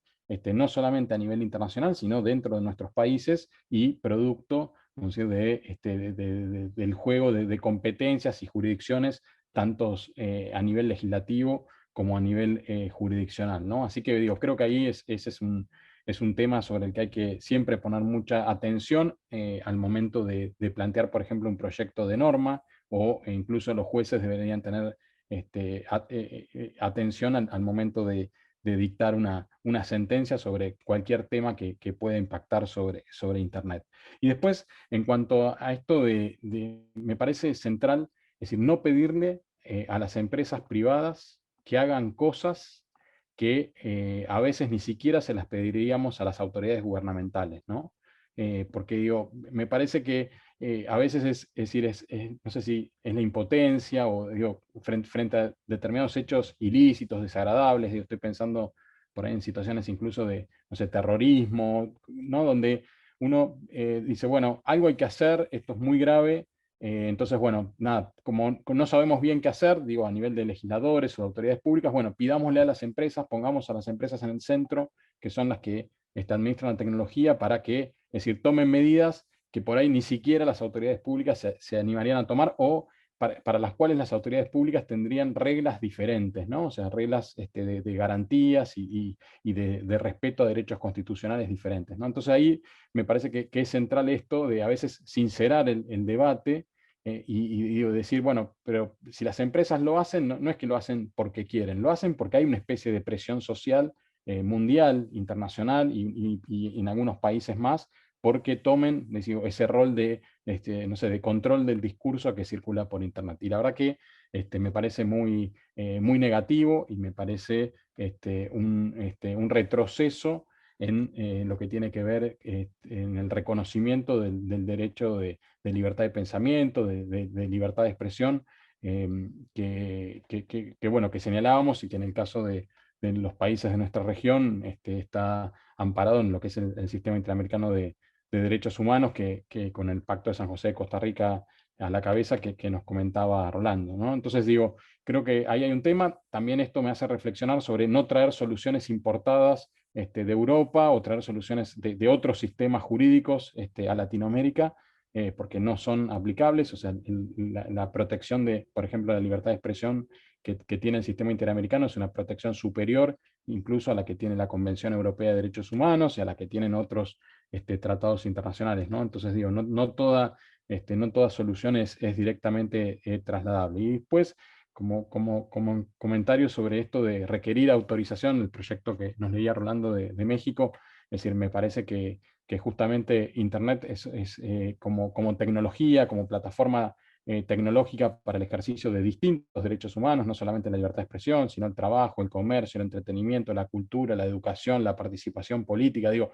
no solamente a nivel internacional, sino dentro de nuestros países y producto, vamos a decir, del juego de competencias y jurisdicciones, tantos a nivel legislativo como a nivel jurisdiccional, ¿no? Así que digo, creo que ahí ese es un tema sobre el que hay que siempre poner mucha atención al momento de plantear, por ejemplo, un proyecto de norma, o incluso los jueces deberían tener atención al momento de dictar una sentencia sobre cualquier tema que pueda impactar sobre Internet. Y después, en cuanto a esto me parece central, es decir, no pedirle a las empresas privadas que hagan cosas que a veces ni siquiera se las pediríamos a las autoridades gubernamentales, ¿no? Porque digo, me parece que a veces es decir, no sé si es la impotencia o digo, frente a determinados hechos ilícitos, desagradables, digo, estoy pensando por ahí en situaciones incluso de, no sé, terrorismo, ¿no? Donde uno dice, bueno, algo hay que hacer, esto es muy grave, entonces, bueno, nada, como no sabemos bien qué hacer, digo, a nivel de legisladores o de autoridades públicas, bueno, pidámosle a las empresas, pongamos a las empresas en el centro, que son las que administran la tecnología, para que, es decir, tomen medidas que por ahí ni siquiera las autoridades públicas se animarían a tomar, o para las cuales las autoridades públicas tendrían reglas diferentes, ¿no? O sea, reglas de garantías y de respeto a derechos constitucionales diferentes, ¿no? Entonces ahí me parece que es central esto de a veces sincerar el debate y decir, bueno, pero si las empresas lo hacen, no es que lo hacen porque quieren, lo hacen porque hay una especie de presión social mundial, internacional y en algunos países más, porque tomen, digo, ese rol de, no sé, de control del discurso que circula por Internet. Y la verdad que me parece muy, muy negativo, y me parece un retroceso en lo que tiene que ver en el reconocimiento del derecho de libertad de pensamiento, de libertad de expresión, bueno, que señalábamos, y que en el caso de los países de nuestra región está amparado en lo que es el sistema interamericano de derechos humanos, que con el Pacto de San José de Costa Rica a la cabeza, que nos comentaba Rolando, ¿no? Entonces digo, creo que ahí hay un tema. También esto me hace reflexionar sobre no traer soluciones importadas de Europa, o traer soluciones de otros sistemas jurídicos a Latinoamérica, porque no son aplicables. O sea, la protección de, por ejemplo, la libertad de expresión que tiene el sistema interamericano es una protección superior incluso a la que tiene la Convención Europea de Derechos Humanos y a la que tienen otros tratados internacionales, ¿no? Entonces digo, no toda solución es directamente trasladable. Y después, como comentario sobre esto de requerir autorización, el proyecto que nos leía Rolando de México, es decir, me parece que justamente Internet es como tecnología, como plataforma tecnológica para el ejercicio de distintos derechos humanos, no solamente la libertad de expresión, sino el trabajo, el comercio, el entretenimiento, la cultura, la educación, la participación política, digo,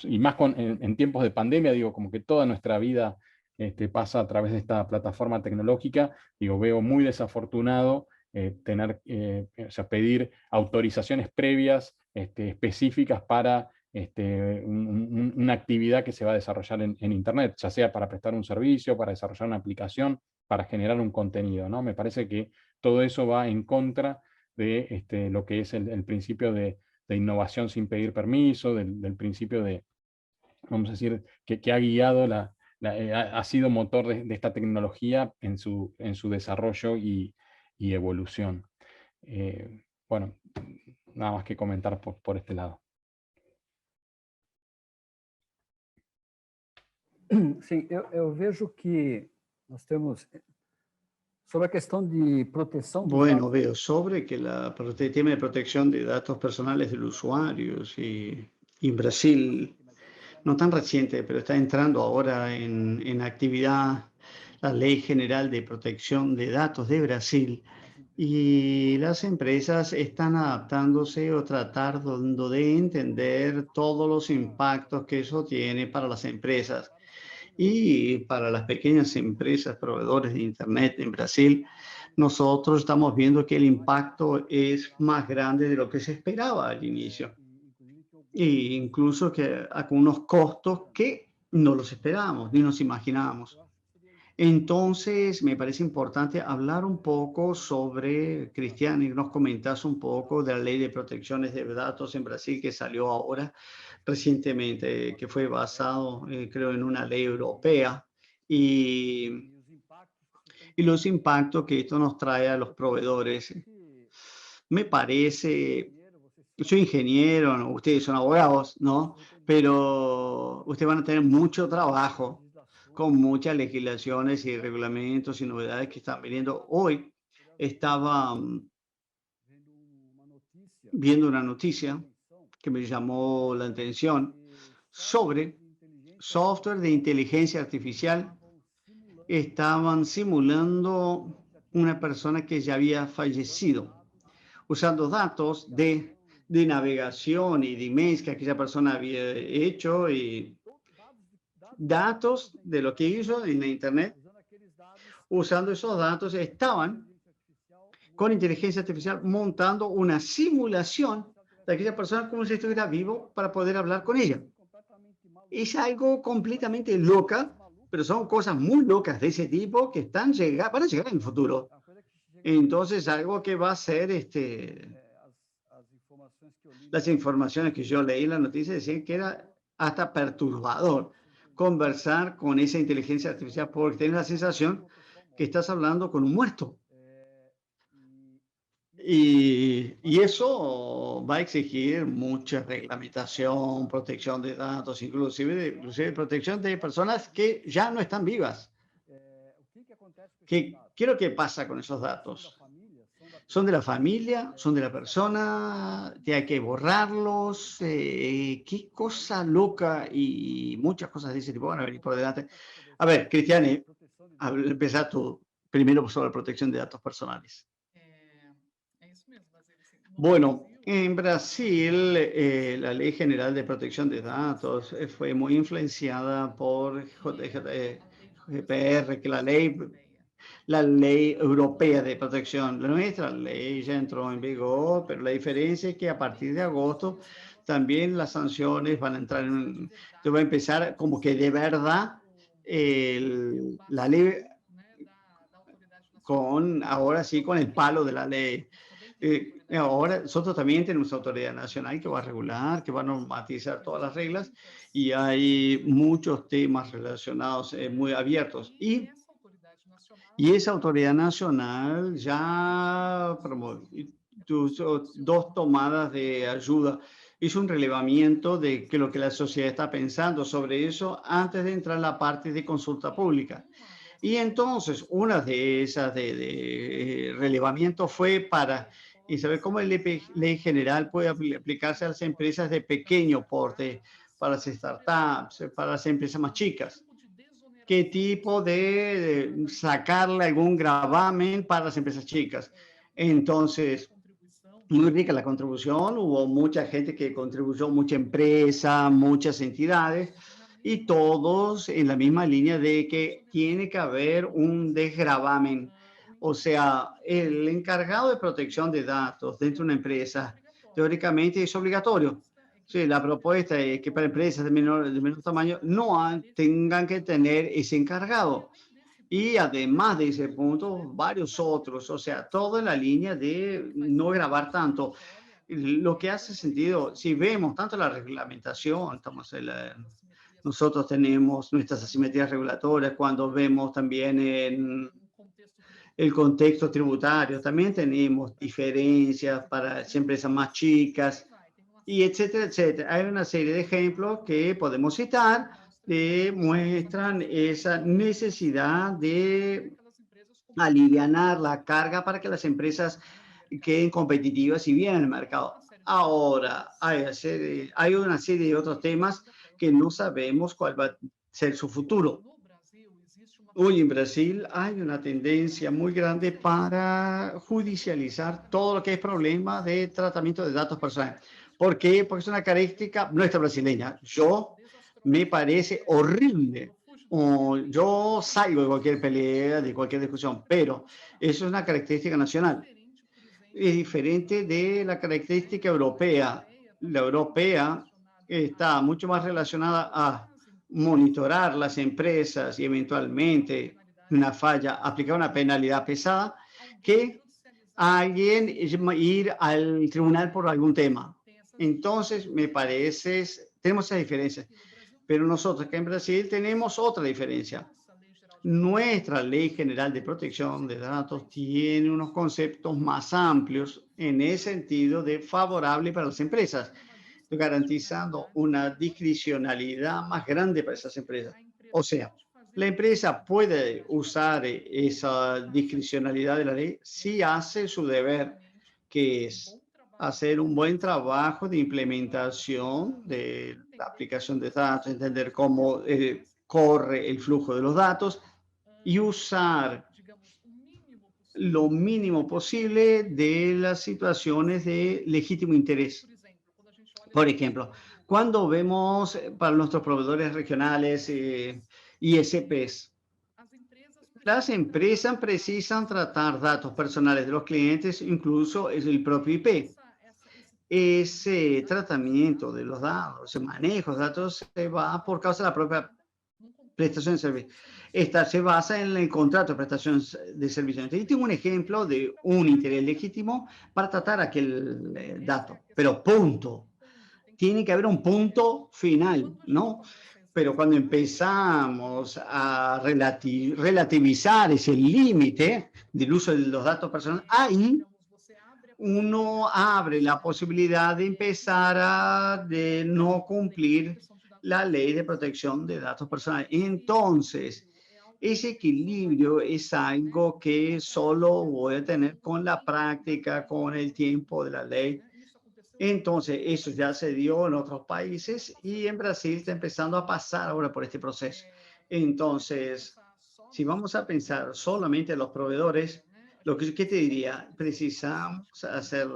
y más en tiempos de pandemia, digo, como que toda nuestra vida pasa a través de esta plataforma tecnológica. Digo, veo muy desafortunado o sea, pedir autorizaciones previas específicas para una actividad que se va a desarrollar en Internet, ya sea para prestar un servicio, para desarrollar una aplicación, para generar un contenido, ¿no? Me parece que todo eso va en contra de lo que es el principio de innovación sin pedir permiso, del principio de, vamos a decir, que ha guiado ha sido motor de esta tecnología en su desarrollo y evolución. Bueno, nada más que comentar por este lado. Sim, eu vejo que nós temos, sobre a questão de proteção dos Bueno, dados, veo sobre que el tema de protección de datos personales de los usuarios y en Brasil, no tan reciente, pero está entrando ahora en actividad la Ley General de Protección de Datos de Brasil y las empresas están adaptándose o tratando de entender todos los impactos que eso tiene para las empresas y para las pequeñas empresas proveedores de Internet en Brasil. Nosotros estamos viendo que el impacto es más grande de lo que se esperaba al inicio, e incluso que con unos costos que no los esperábamos ni nos imaginábamos. Entonces, me parece importante hablar un poco sobre, Cristian, y nos comentas un poco de la ley de protecciones de datos en Brasil que salió ahora recientemente, que fue basado, creo, en una ley europea y los impactos que esto nos trae a los proveedores. Me parece, yo soy ingeniero, ¿no? Ustedes son abogados, ¿no? Pero ustedes van a tener mucho trabajo con muchas legislaciones y reglamentos y novedades que están viniendo. Hoy estaba viendo una noticia que me llamó la atención sobre software de inteligencia artificial. Estaban simulando una persona que ya había fallecido, usando datos de navegación y de emails que aquella persona había hecho y datos de lo que hizo en la Internet. Usando esos datos, estaban con inteligencia artificial montando una simulación de aquella persona como si estuviera vivo para poder hablar con ella. Es algo completamente loca, pero son cosas muy locas de ese tipo que van a llegar en el futuro. Entonces, algo que va a ser, las informaciones que yo leí en la noticia decían que era hasta perturbador conversar con esa inteligencia artificial porque tienes la sensación que estás hablando con un muerto. Y eso va a exigir mucha reglamentación, protección de datos, inclusive protección de personas que ya no están vivas. ¿Qué es lo que pasa con esos datos? ¿Son de la familia? ¿Son de la persona? ¿Hay que borrarlos? ¿Qué cosa loca? Y muchas cosas de ese tipo van a venir por delante. A ver, Cristiane, empezá tú primero sobre la protección de datos personales. Bueno, en Brasil, la Ley General de Protección de Datos fue muy influenciada por GDPR, que la ley europea de protección. Nuestra ley ya entró en vigor, pero la diferencia es que a partir de agosto también las sanciones van a entrar va a empezar como que de verdad la ley ahora sí con el palo de la ley. Ahora nosotros también tenemos autoridad nacional que va a regular, que va a normatizar todas las reglas y hay muchos temas relacionados muy abiertos. Y esa autoridad nacional ya promovió dos tomadas de ayuda. Hizo un relevamiento de lo que la sociedad está pensando sobre eso antes de entrar a la parte de consulta pública. Y entonces, una de esas de relevamiento fue para saber cómo la ley general puede aplicarse a las empresas de pequeño porte, para las startups, para las empresas más chicas. ¿Qué tipo de sacarle algún gravamen para las empresas chicas? Entonces, muy rica la contribución, hubo mucha gente que contribuyó, mucha empresa, muchas entidades, y todos en la misma línea de que tiene que haber un desgravamen. O sea, el encargado de protección de datos dentro de una empresa, teóricamente es obligatorio. Sí, la propuesta es que para empresas de menor tamaño no tengan que tener ese encargado. Y además de ese punto, varios otros, o sea, todo en la línea de no grabar tanto. Lo que hace sentido, si vemos tanto la reglamentación, nosotros tenemos nuestras asimetrías regulatorias, cuando vemos también en el contexto tributario, también tenemos diferencias para las empresas más chicas, y etcétera, etcétera. Hay una serie de ejemplos que podemos citar demuestran esa necesidad de alivianar la carga para que las empresas queden competitivas y bien en el mercado. Ahora, hay una serie de otros temas que no sabemos cuál va a ser su futuro. Hoy en Brasil hay una tendencia muy grande para judicializar todo lo que es problema de tratamiento de datos personales. ¿Por qué? Porque es una característica nuestra brasileña. Me parece horrible. Yo salgo de cualquier pelea, de cualquier discusión, pero eso es una característica nacional. Es diferente de la característica europea. La europea está mucho más relacionada a monitorar las empresas y eventualmente una falla, aplicar una penalidad pesada, que a alguien ir al tribunal por algún tema. Entonces, me parece, tenemos esa diferencia. Pero nosotros acá en Brasil tenemos otra diferencia. Nuestra Ley General de Protección de Datos tiene unos conceptos más amplios en ese sentido de favorable para las empresas, garantizando una discrecionalidad más grande para esas empresas. O sea, la empresa puede usar esa discrecionalidad de la ley si hace su deber, que es hacer un buen trabajo de implementación de la aplicación de datos, entender cómo corre el flujo de los datos y usar lo mínimo posible de las situaciones de legítimo interés. Por ejemplo, cuando vemos para nuestros proveedores regionales, ISPs, las empresas precisan tratar datos personales de los clientes, incluso es el propio IP. Ese tratamiento de los datos, ese manejo de datos se va por causa de la propia prestación de servicio. Esta se basa en el contrato de prestación de servicio. Entonces, tengo un ejemplo de un interés legítimo para tratar aquel dato, pero punto. Tiene que haber un punto final, ¿no? Pero cuando empezamos a relativizar ese límite del uso de los datos personales, ahí uno abre la posibilidad de empezar a no cumplir la ley de protección de datos personales. Entonces, ese equilibrio es algo que solo voy a tener con la práctica, con el tiempo de la ley. Entonces, eso ya se dio en otros países y en Brasil está empezando a pasar ahora por este proceso. Entonces, si vamos a pensar solamente en los proveedores, ¿qué te diría? Precisamos hacer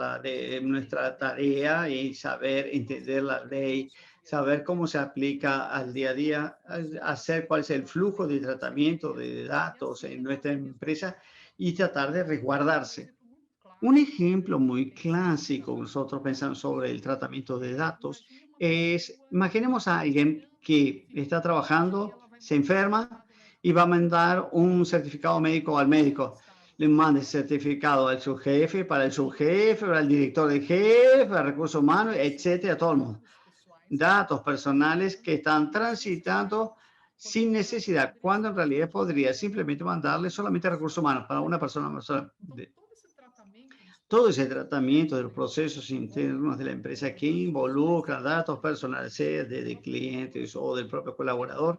nuestra tarea y saber entender la ley, saber cómo se aplica al día a día, hacer cuál es el flujo de tratamiento de datos en nuestra empresa y tratar de resguardarse. Un ejemplo muy clásico, nosotros pensamos sobre el tratamiento de datos, es, imaginemos a alguien que está trabajando, se enferma y va a mandar un certificado médico al médico. Le manda el certificado al subjefe, para el subjefe, para el director del jefe, para recursos humanos, etcétera, todo el mundo. Datos personales que están transitando sin necesidad, cuando en realidad podría simplemente mandarle solamente a recursos humanos para una persona. Todo ese tratamiento de los procesos internos de la empresa que involucra datos personales, sea de clientes o del propio colaborador,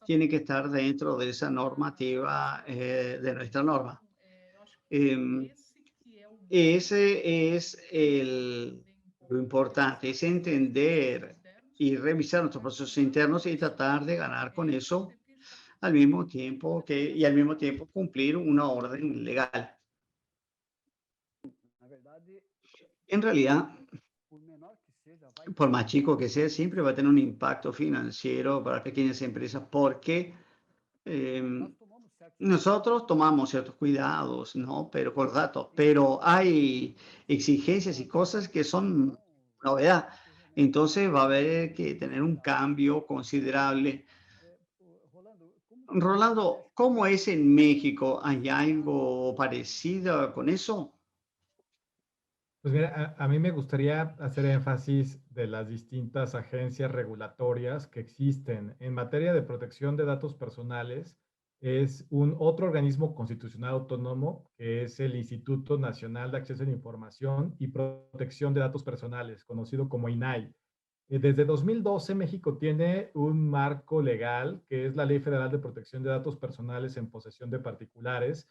tiene que estar dentro de esa normativa, de nuestra norma. Ese es lo importante, es entender y revisar nuestros procesos internos y tratar de ganar con eso al mismo tiempo cumplir una orden legal. En realidad, por más chico que sea, siempre va a tener un impacto financiero para pequeñas empresas porque nosotros tomamos ciertos cuidados, ¿no? Pero por datos, pero hay exigencias y cosas que son novedad. Entonces va a haber que tener un cambio considerable. Rolando, ¿cómo es en México? ¿Hay algo parecido con eso? Pues mira, a mí me gustaría hacer énfasis de las distintas agencias regulatorias que existen. En materia de protección de datos personales, es un otro organismo constitucional autónomo, que es el Instituto Nacional de Acceso a la Información y Protección de Datos Personales, conocido como INAI. Desde 2012 México tiene un marco legal que es la Ley Federal de Protección de Datos Personales en posesión de particulares.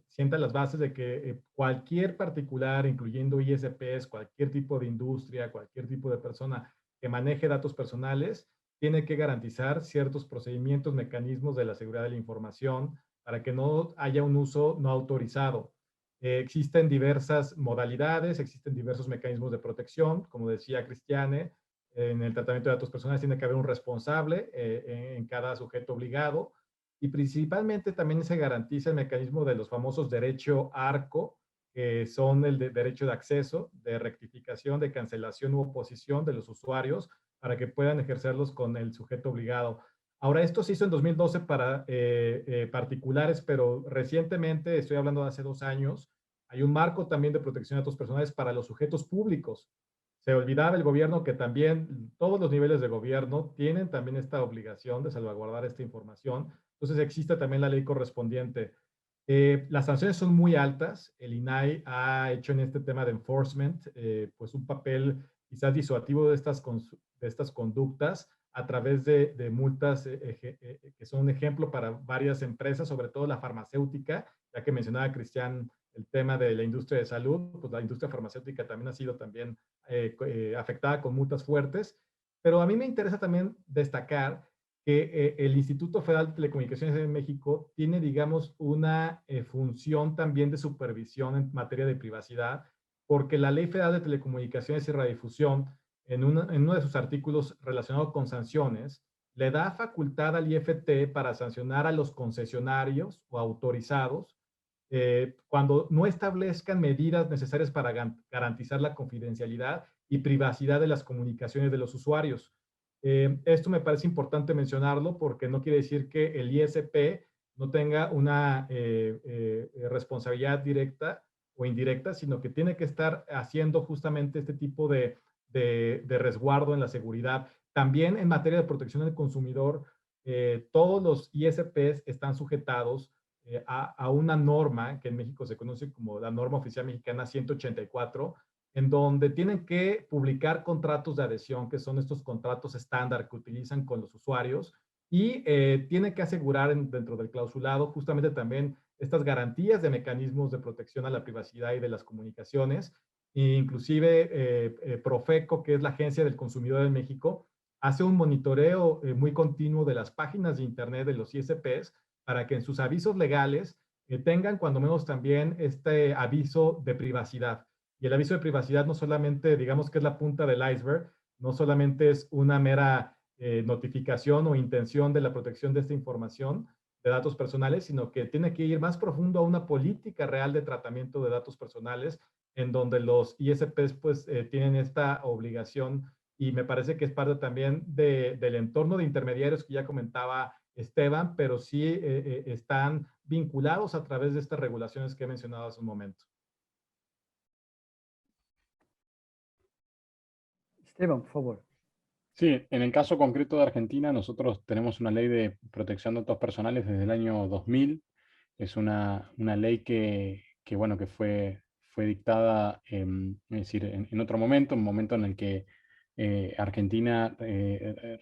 Sienta las bases de que cualquier particular, incluyendo ISPs, cualquier tipo de industria, cualquier tipo de persona que maneje datos personales, tiene que garantizar ciertos procedimientos, mecanismos de la seguridad de la información para que no haya un uso no autorizado. Existen diversas modalidades, existen diversos mecanismos de protección, como decía Cristiane. En el tratamiento de datos personales tiene que haber un responsable en cada sujeto obligado, y principalmente también se garantiza el mecanismo de los famosos derecho ARCO, que son el de derecho de acceso, de rectificación, de cancelación u oposición de los usuarios para que puedan ejercerlos con el sujeto obligado. Ahora, esto se hizo en 2012 para particulares, pero recientemente, estoy hablando de hace 2 años, hay un marco también de protección de datos personales para los sujetos públicos. Se olvidaba el gobierno que también todos los niveles de gobierno tienen también esta obligación de salvaguardar esta información. Entonces existe también la ley correspondiente. Las sanciones son muy altas. El INAI ha hecho en este tema de enforcement pues un papel quizás disuasivo de estas conductas a través de multas que son un ejemplo para varias empresas, sobre todo la farmacéutica, ya que mencionaba Cristian el tema de la industria de salud, pues la industria farmacéutica también ha sido también afectada con multas fuertes. Pero a mí me interesa también destacar que el Instituto Federal de Telecomunicaciones de México tiene, digamos, una función también de supervisión en materia de privacidad, porque la Ley Federal de Telecomunicaciones y Radiodifusión, en uno de sus artículos relacionado con sanciones, le da facultad al IFT para sancionar a los concesionarios o autorizados cuando no establezcan medidas necesarias para garantizar la confidencialidad y privacidad de las comunicaciones de los usuarios. Esto me parece importante mencionarlo porque no quiere decir que el ISP no tenga una responsabilidad directa o indirecta, sino que tiene que estar haciendo justamente este tipo de resguardo en la seguridad. También en materia de protección del consumidor, todos los ISPs están sujetados a una norma que en México se conoce como la norma oficial mexicana 184, en donde tienen que publicar contratos de adhesión, que son estos contratos estándar que utilizan con los usuarios, y tienen que asegurar dentro del clausulado justamente también estas garantías de mecanismos de protección a la privacidad y de las comunicaciones. E inclusive Profeco, que es la Agencia del Consumidor en México, hace un monitoreo muy continuo de las páginas de internet de los ISPs para que en sus avisos legales tengan cuando menos también este aviso de privacidad. Y el aviso de privacidad no solamente, digamos que es la punta del iceberg, no solamente es una mera notificación o intención de la protección de esta información de datos personales, sino que tiene que ir más profundo a una política real de tratamiento de datos personales, en donde los ISPs pues tienen esta obligación, y me parece que es parte también del entorno de intermediarios que ya comentaba Esteban, pero sí están vinculados a través de estas regulaciones que he mencionado hace un momento. Esteban, por favor. Sí, en el caso concreto de Argentina, nosotros tenemos una ley de protección de datos personales desde el año 2000. Es una ley que bueno, que fue dictada es decir, en otro momento, un momento en el que Argentina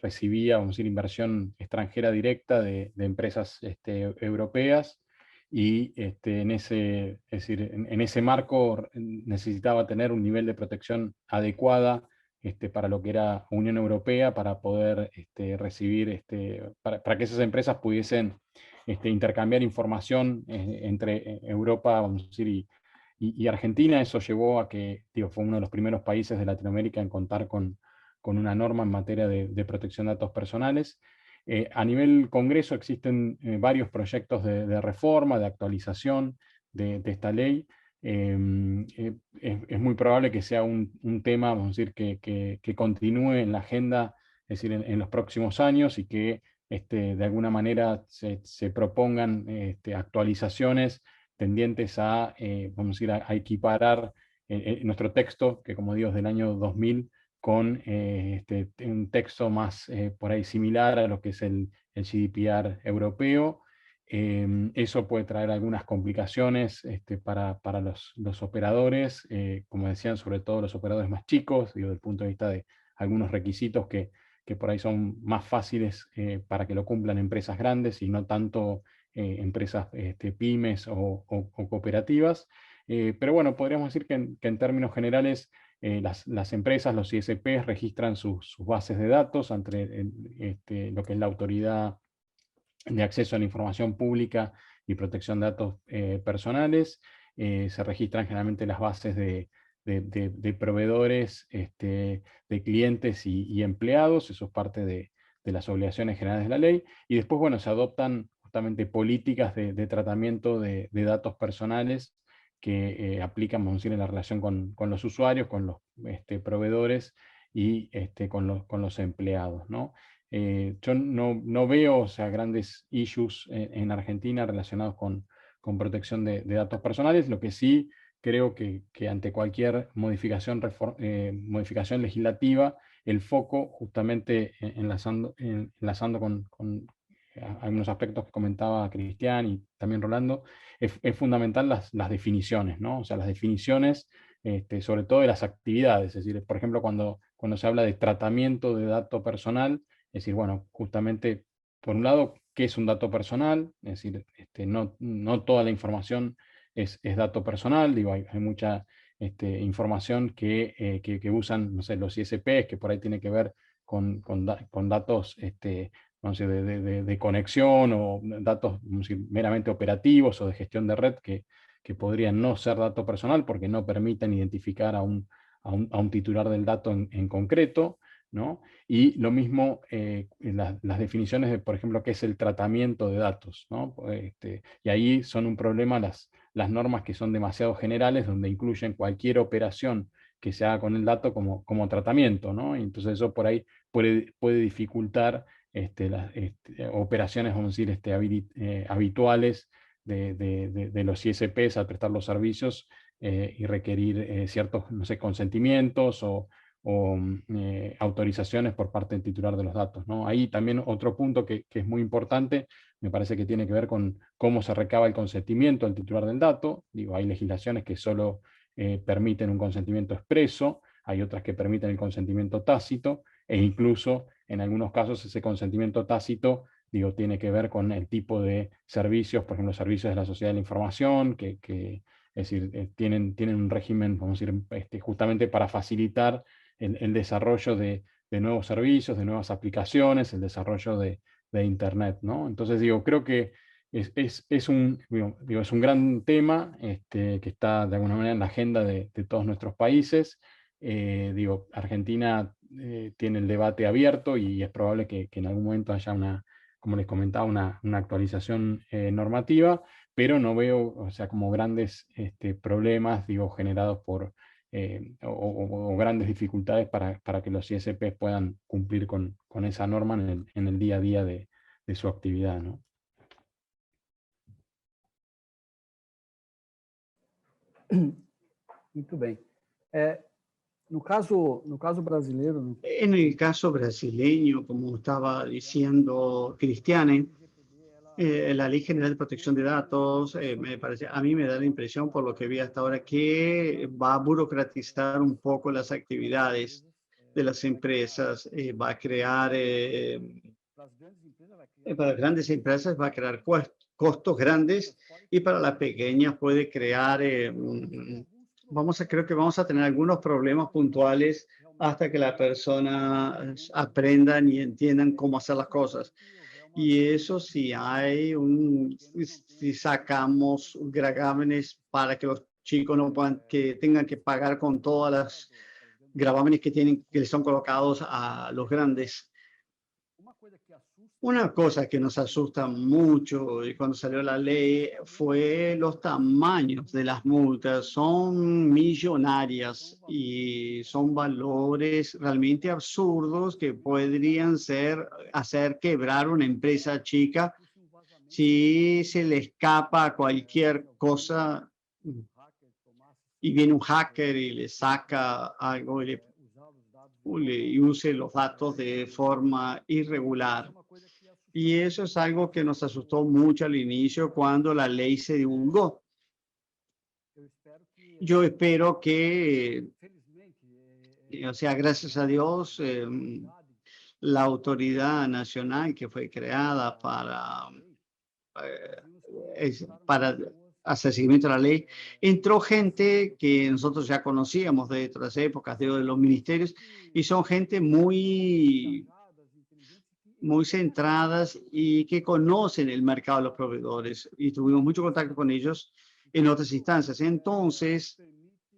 recibía, vamos a decir, inversión extranjera directa de empresas europeas, y en ese marco necesitaba tener un nivel de protección adecuada para lo que era Unión Europea, para poder recibir, para que esas empresas pudiesen intercambiar información entre Europa, vamos a decir, y Argentina. Eso llevó a que, fue uno de los primeros países de Latinoamérica en contar con una norma en materia de protección de datos personales. A nivel Congreso existen varios proyectos de reforma, de actualización de esta ley. Es muy probable que sea un tema, vamos a decir, que continúe en la agenda, es decir, en los próximos años, y que de alguna manera se propongan actualizaciones tendientes a, vamos a decir, a equiparar nuestro texto, que como digo es del año 2000, con un texto más por ahí similar a lo que es el GDPR europeo. Eso puede traer algunas complicaciones para los operadores, como decían, sobre todo los operadores más chicos, desde el punto de vista de algunos requisitos que por ahí son más fáciles para que lo cumplan empresas grandes y no tanto empresas pymes o cooperativas. Pero bueno, podríamos decir que en términos generales las empresas, los ISPs, registran sus bases de datos ante lo que es la Autoridad de Acceso a la Información Pública y Protección de Datos Personales. Se registran generalmente las bases de proveedores, de clientes y empleados. Eso es parte de las obligaciones generales de la ley. Y después, bueno, se adoptan justamente políticas de tratamiento de datos personales que aplican, vamos a decir, en la relación con los usuarios, con los proveedores y con los empleados, ¿no? Yo no veo, o sea, grandes issues en Argentina relacionados con protección de datos personales. Lo que sí creo que ante cualquier modificación legislativa, el foco, justamente enlazando con algunos aspectos que comentaba Cristian y también Rolando, es fundamental las definiciones, ¿no? O sea, las definiciones, sobre todo de las actividades. Es decir, por ejemplo, cuando se habla de tratamiento de dato personal, es decir, bueno, justamente, por un lado, ¿qué es un dato personal? Es decir, no toda la información es dato personal. Digo, hay mucha información que usan, no sé, los ISPs, que por ahí tiene que ver con datos no sé, de conexión o datos, vamos a decir, meramente operativos o de gestión de red que podrían no ser dato personal porque no permiten identificar a un titular del dato en concreto, ¿no? Y lo mismo las definiciones de, por ejemplo, qué es el tratamiento de datos, ¿no? Y ahí son un problema las normas que son demasiado generales, donde incluyen cualquier operación que se haga con el dato como tratamiento, ¿no? Y entonces eso por ahí puede dificultar las operaciones, vamos a decir, habituales de los ISPs al prestar los servicios y requerir ciertos, no sé, consentimientos o autorizaciones por parte del titular de los datos, ¿no? Ahí también otro punto que es muy importante, me parece que tiene que ver con cómo se recaba el consentimiento del titular del dato. Digo, hay legislaciones que solo permiten un consentimiento expreso, hay otras que permiten el consentimiento tácito, e incluso en algunos casos ese consentimiento tácito, digo, tiene que ver con el tipo de servicios, por ejemplo, servicios de la sociedad de la información, es decir, tienen un régimen, vamos a decir, justamente para facilitar el desarrollo de nuevos servicios, de nuevas aplicaciones, el desarrollo de Internet, ¿no? Entonces, digo, creo que es un gran tema que está de alguna manera en la agenda de todos nuestros países. Digo, Argentina tiene el debate abierto y es probable que en algún momento haya como les comentaba, una actualización normativa, pero no veo, o sea, como grandes problemas, digo, generados por o grandes dificultades para que los ISPs puedan cumplir con esa norma en el día a día de su actividad, ¿no? Muito bem. No caso brasileiro... En el caso brasileño, como estaba diciendo Cristiane, la Ley General de Protección de Datos, a mí me da la impresión, por lo que vi hasta ahora, que va a burocratizar un poco las actividades de las empresas, va a crear, para las grandes empresas va a crear costos grandes, y para las pequeñas puede crear, creo que vamos a tener algunos problemas puntuales hasta que las personas aprendan y entiendan cómo hacer las cosas. Y eso si sacamos gravámenes para que los chicos que tengan que pagar con todas las gravámenes que les son colocados a los grandes. Una cosa que nos asusta mucho y cuando salió la ley fue los tamaños de las multas. Son millonarias y son valores realmente absurdos que podrían hacer quebrar una empresa chica si se le escapa cualquier cosa y viene un hacker y le saca algo y use los datos de forma irregular. Y eso es algo que nos asustó mucho al inicio cuando la ley se divulgó. Yo espero que o sea, gracias a Dios, la autoridad nacional que fue creada para hacer seguimiento a la ley, entró gente que nosotros ya conocíamos de otras épocas, de los ministerios, y son gente muy centradas y que conocen el mercado de los proveedores, y tuvimos mucho contacto con ellos en otras instancias. Entonces,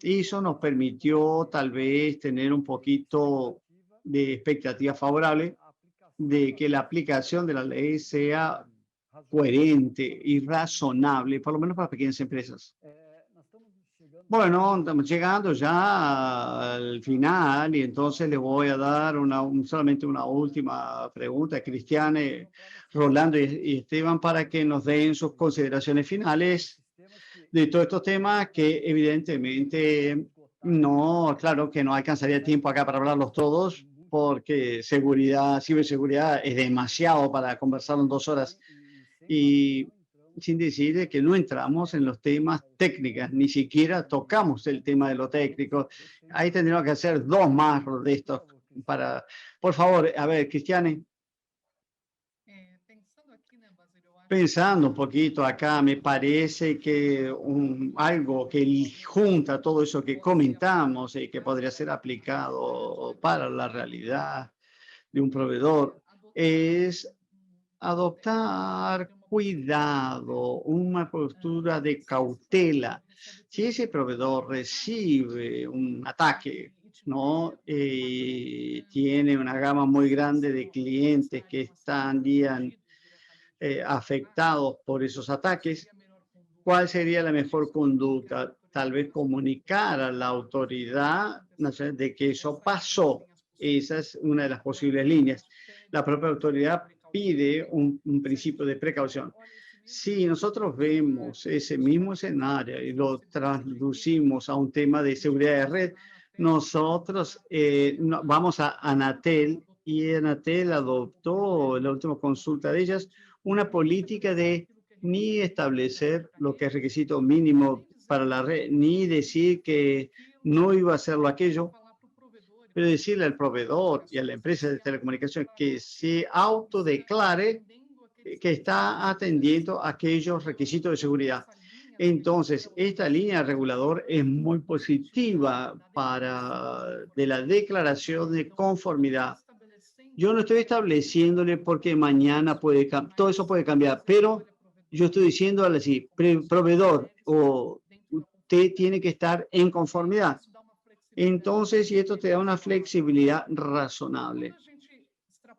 eso nos permitió tal vez tener un poquito de expectativa favorable de que la aplicación de la ley sea coherente y razonable, por lo menos para pequeñas empresas. Bueno, estamos llegando ya al final y entonces le voy a dar solamente una última pregunta a Cristiane, Rolando y Esteban para que nos den sus consideraciones finales de todos estos temas que evidentemente no, claro que no alcanzaría tiempo acá para hablarlos todos porque ciberseguridad es demasiado para conversar en 2 horas y sin decir que no entramos en los temas técnicos, ni siquiera tocamos el tema de lo técnico. Ahí tendríamos que hacer 2 más de estos para, por favor, a ver, Cristiane. Pensando un poquito acá, me parece que algo que junta todo eso que comentamos y que podría ser aplicado para la realidad de un proveedor es adoptar cuidado, una postura de cautela. Si ese proveedor recibe un ataque, ¿no? Tiene una gama muy grande de clientes que están afectados por esos ataques, ¿cuál sería la mejor conducta? Tal vez comunicar a la autoridad nacional de que eso pasó. Esa es una de las posibles líneas. La propia autoridad pide un principio de precaución. Si nosotros vemos ese mismo escenario y lo traducimos a un tema de seguridad de red, nosotros vamos a Anatel y Anatel adoptó en la última consulta de ellas una política de ni establecer lo que es requisito mínimo para la red, ni decir que no iba a hacerlo aquello, pero decirle al proveedor y a la empresa de telecomunicación que se autodeclare que está atendiendo aquellos requisitos de seguridad. Entonces, esta línea regulador es muy positiva de la declaración de conformidad. Yo no estoy estableciéndole porque mañana todo eso puede cambiar, pero yo estoy diciéndole así, proveedor, o usted tiene que estar en conformidad. Entonces, y esto te da una flexibilidad razonable.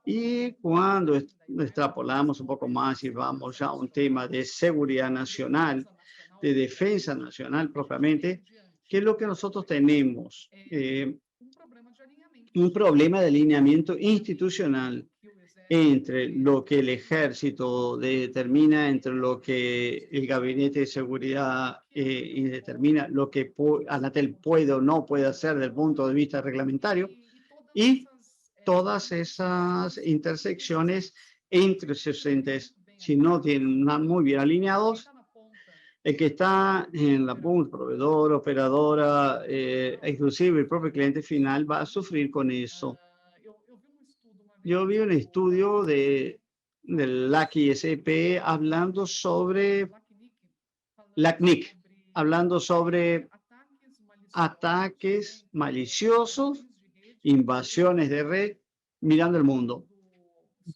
Y cuando extrapolamos un poco más y vamos ya a un tema de seguridad nacional, de defensa nacional propiamente, ¿qué es lo que nosotros tenemos? Un problema de alineamiento institucional entre lo que el ejército determina, entre lo que el gabinete de seguridad determina, lo que Anatel puede o no puede hacer desde el punto de vista reglamentario, y todas esas intersecciones entre sus entes, si no tienen muy bien alineados, el que está en la punta, proveedor, operadora, inclusive el propio cliente final va a sufrir con eso. Yo vi un estudio del LAC-ISP hablando sobre LACNIC, hablando sobre ataques maliciosos, invasiones de red, mirando el mundo.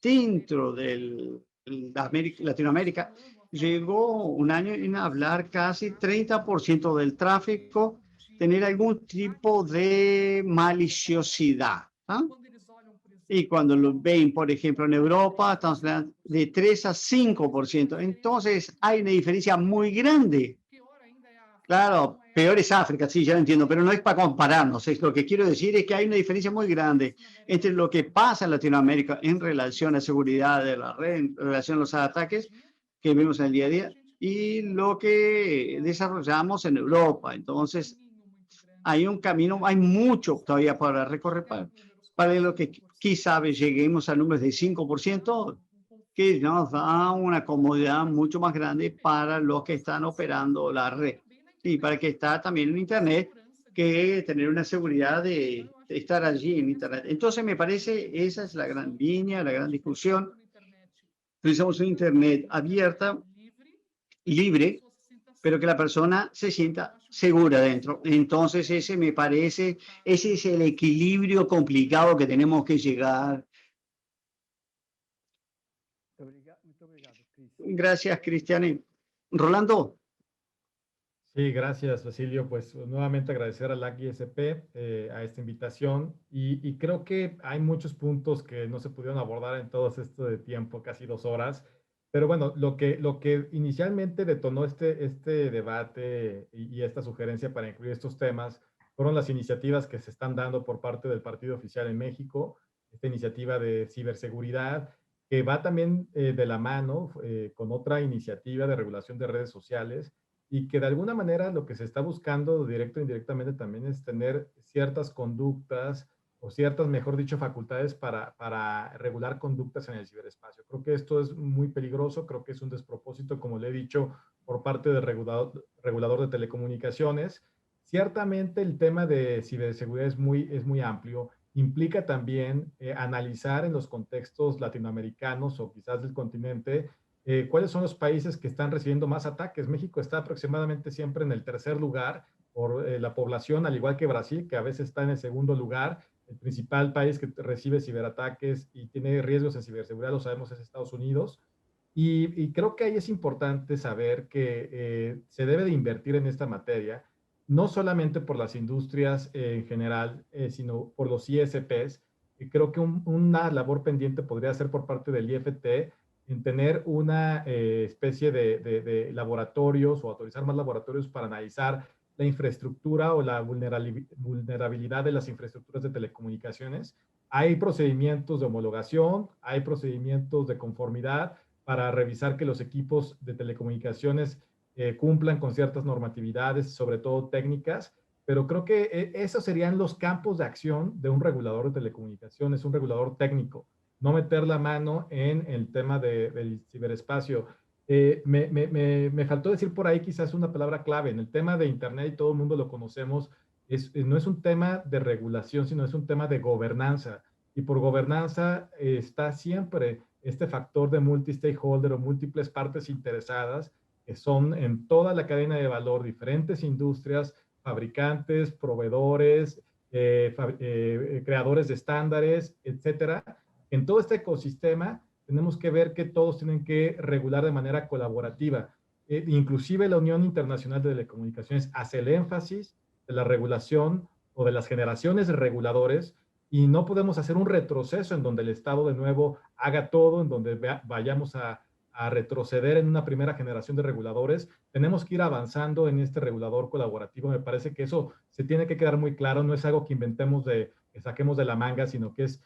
Dentro de Latinoamérica, llegó un año en hablar casi 30% del tráfico, tener algún tipo de maliciosidad. Y cuando lo ven, por ejemplo, en Europa, estamos hablando de 3 a 5%. Entonces, hay una diferencia muy grande. Claro, peor es África, sí, ya lo entiendo, pero no es para compararnos. Lo que quiero decir es que hay una diferencia muy grande entre lo que pasa en Latinoamérica en relación a seguridad de la red, en relación a los ataques que vemos en el día a día, y lo que desarrollamos en Europa. Entonces, hay un camino, hay mucho todavía para recorrer para lo que quizá lleguemos a números de 5%, que nos da una comodidad mucho más grande para los que están operando la red y para que está también en Internet, que tener una seguridad de estar allí en Internet. Entonces, me parece, esa es la gran línea, la gran discusión. Precisamos una Internet abierta, libre, pero que la persona se sienta segura dentro. Entonces, ese me parece, ese es el equilibrio complicado que tenemos que llegar. Gracias, Cristiane. Rolando. Sí, gracias, Basilio. Pues nuevamente agradecer a LAC ISP a esta invitación y creo que hay muchos puntos que no se pudieron abordar en todo esto de tiempo, casi 2 horas. Pero bueno, lo que inicialmente detonó este debate y esta sugerencia para incluir estos temas fueron las iniciativas que se están dando por parte del Partido Oficial en México, esta iniciativa de ciberseguridad, que va también de la mano con otra iniciativa de regulación de redes sociales y que de alguna manera lo que se está buscando directo e indirectamente también es tener ciertas conductas o ciertas, mejor dicho, facultades para regular conductas en el ciberespacio. Creo que esto es muy peligroso, creo que es un despropósito, como le he dicho, por parte del regulador de telecomunicaciones. Ciertamente el tema de ciberseguridad es muy amplio, implica también analizar en los contextos latinoamericanos o quizás del continente cuáles son los países que están recibiendo más ataques. México está aproximadamente siempre en el tercer lugar por la población, al igual que Brasil, que a veces está en el segundo lugar. El principal país que recibe ciberataques y tiene riesgos en ciberseguridad, lo sabemos, es Estados Unidos. Y creo que ahí es importante saber que se debe de invertir en esta materia, no solamente por las industrias en general, sino por los ISPs. Y creo que una labor pendiente podría ser por parte del IFT en tener una especie de laboratorios o autorizar más laboratorios para analizar la infraestructura o la vulnerabilidad de las infraestructuras de telecomunicaciones. Hay procedimientos de homologación, hay procedimientos de conformidad para revisar que los equipos de telecomunicaciones cumplan con ciertas normatividades, sobre todo técnicas, pero creo que esos serían los campos de acción de un regulador de telecomunicaciones, un regulador técnico. No meter la mano en el tema del ciberespacio. Me faltó decir por ahí quizás una palabra clave. En el tema de Internet, y todo el mundo lo conocemos, no es un tema de regulación, sino es un tema de gobernanza. Y por gobernanza está siempre este factor de multi-stakeholder o múltiples partes interesadas, que son en toda la cadena de valor, diferentes industrias, fabricantes, proveedores, creadores de estándares, etcétera. En todo este ecosistema tenemos que ver que todos tienen que regular de manera colaborativa. Inclusive la Unión Internacional de Telecomunicaciones hace el énfasis de la regulación o de las generaciones de reguladores y no podemos hacer un retroceso en donde el Estado de nuevo haga todo, en donde vayamos a retroceder en una primera generación de reguladores. Tenemos que ir avanzando en este regulador colaborativo. Me parece que eso se tiene que quedar muy claro, no es algo que inventemos que saquemos de la manga, sino que es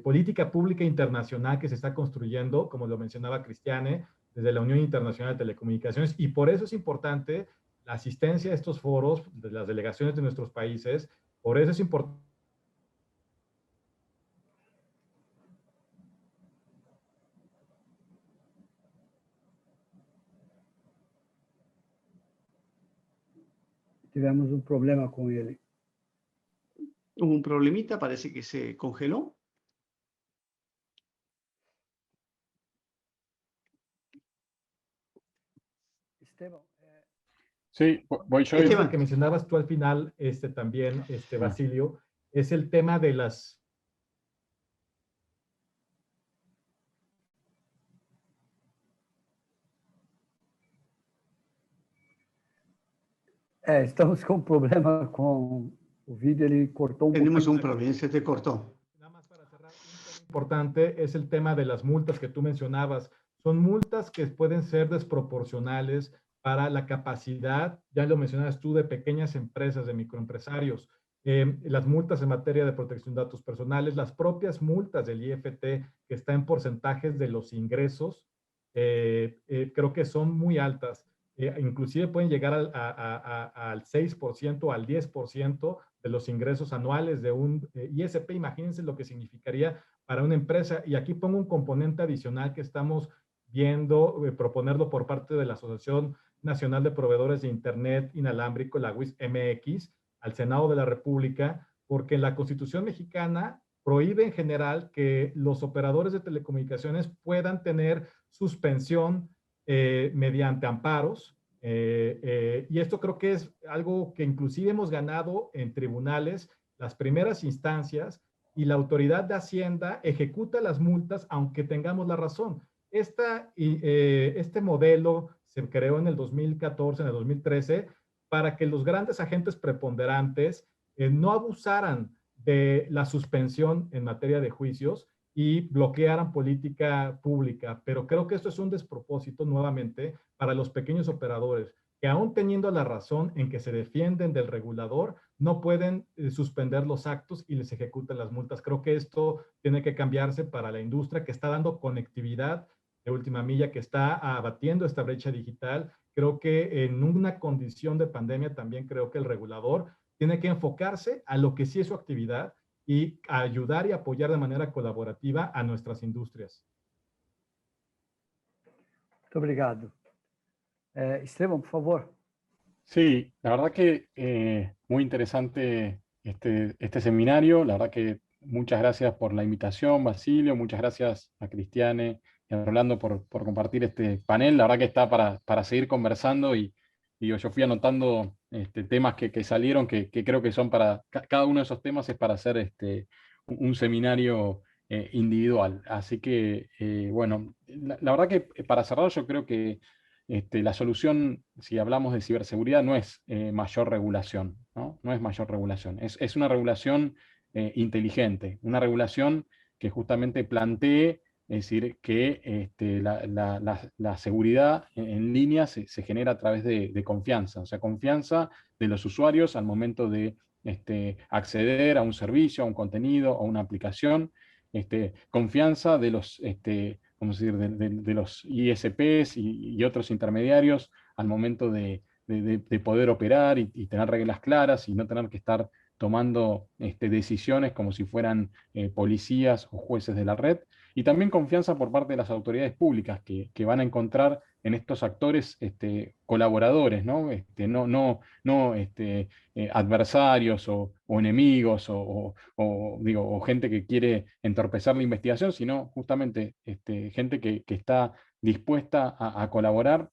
política pública internacional que se está construyendo, como lo mencionaba Cristiane, desde la Unión Internacional de Telecomunicaciones, y por eso es importante la asistencia a estos foros de las delegaciones de nuestros países, por eso es importante. Tivemos um problema com ele. Hubo un problemita, parece que se congeló. Esteban, Sí, voy yo. El que mencionabas tú al final, también, Basilio, es el tema de las... estamos com problema com o vídeo, ele cortou Tenemos un problema, se te cortó. Nada más para cerrar, un tema importante es el tema de las multas que tú mencionabas. Son multas que pueden ser desproporcionales para la capacidad, ya lo mencionabas tú, de pequeñas empresas, de microempresarios. Las multas en materia de protección de datos personales, las propias multas del IFT que está en porcentajes de los ingresos, creo que son muy altas. Inclusive pueden llegar al 6%, al 10% de los ingresos anuales de un ISP. Imagínense lo que significaría para una empresa. Y aquí pongo un componente adicional que estamos viendo, proponerlo por parte de la Asociación Nacional de Proveedores de Internet Inalámbrico, la WIS-MX, al Senado de la República, porque la Constitución mexicana prohíbe en general que los operadores de telecomunicaciones puedan tener suspensión mediante amparos. Y esto creo que es algo que inclusive hemos ganado en tribunales, las primeras instancias, y la autoridad de Hacienda ejecuta las multas aunque tengamos la razón. Este modelo se creó en el 2014, en el 2013, para que los grandes agentes preponderantes no abusaran de la suspensión en materia de juicios y bloquearan política pública. Pero creo que esto es un despropósito nuevamente para los pequeños operadores, que aún teniendo la razón en que se defienden del regulador, no pueden suspender los actos y les ejecutan las multas. Creo que esto tiene que cambiarse para la industria que está dando conectividad de última milla, que está abatiendo esta brecha digital. Creo que en una condición de pandemia también creo que el regulador tiene que enfocarse a lo que sí es su actividad y ayudar y apoyar de manera colaborativa a nuestras industrias. Muito obrigado. Esteban, por favor. Sí, la verdad que muy interesante este seminario. La verdad que muchas gracias por la invitación, Basilio. Muchas gracias a Cristiane y a Rolando por compartir este panel. La verdad que está para seguir conversando y yo fui anotando temas que salieron que creo que son para, cada uno de esos temas es para hacer un seminario individual. Así que, bueno, la verdad que para cerrar yo creo que la solución, si hablamos de ciberseguridad, no es mayor regulación, ¿no? No es mayor regulación, es una regulación inteligente, una regulación que justamente plantee, es decir, que la seguridad en línea se genera a través de confianza, o sea, confianza de los usuarios al momento de acceder a un servicio, a un contenido, a una aplicación, confianza de los vamos a decir, de los ISPs y otros intermediarios al momento de poder operar y tener reglas claras y no tener que estar tomando decisiones como si fueran policías o jueces de la red. Y también confianza por parte de las autoridades públicas que van a encontrar en estos actores colaboradores, ¿no? No adversarios o enemigos o gente que quiere entorpecer la investigación, sino justamente gente que está dispuesta a colaborar,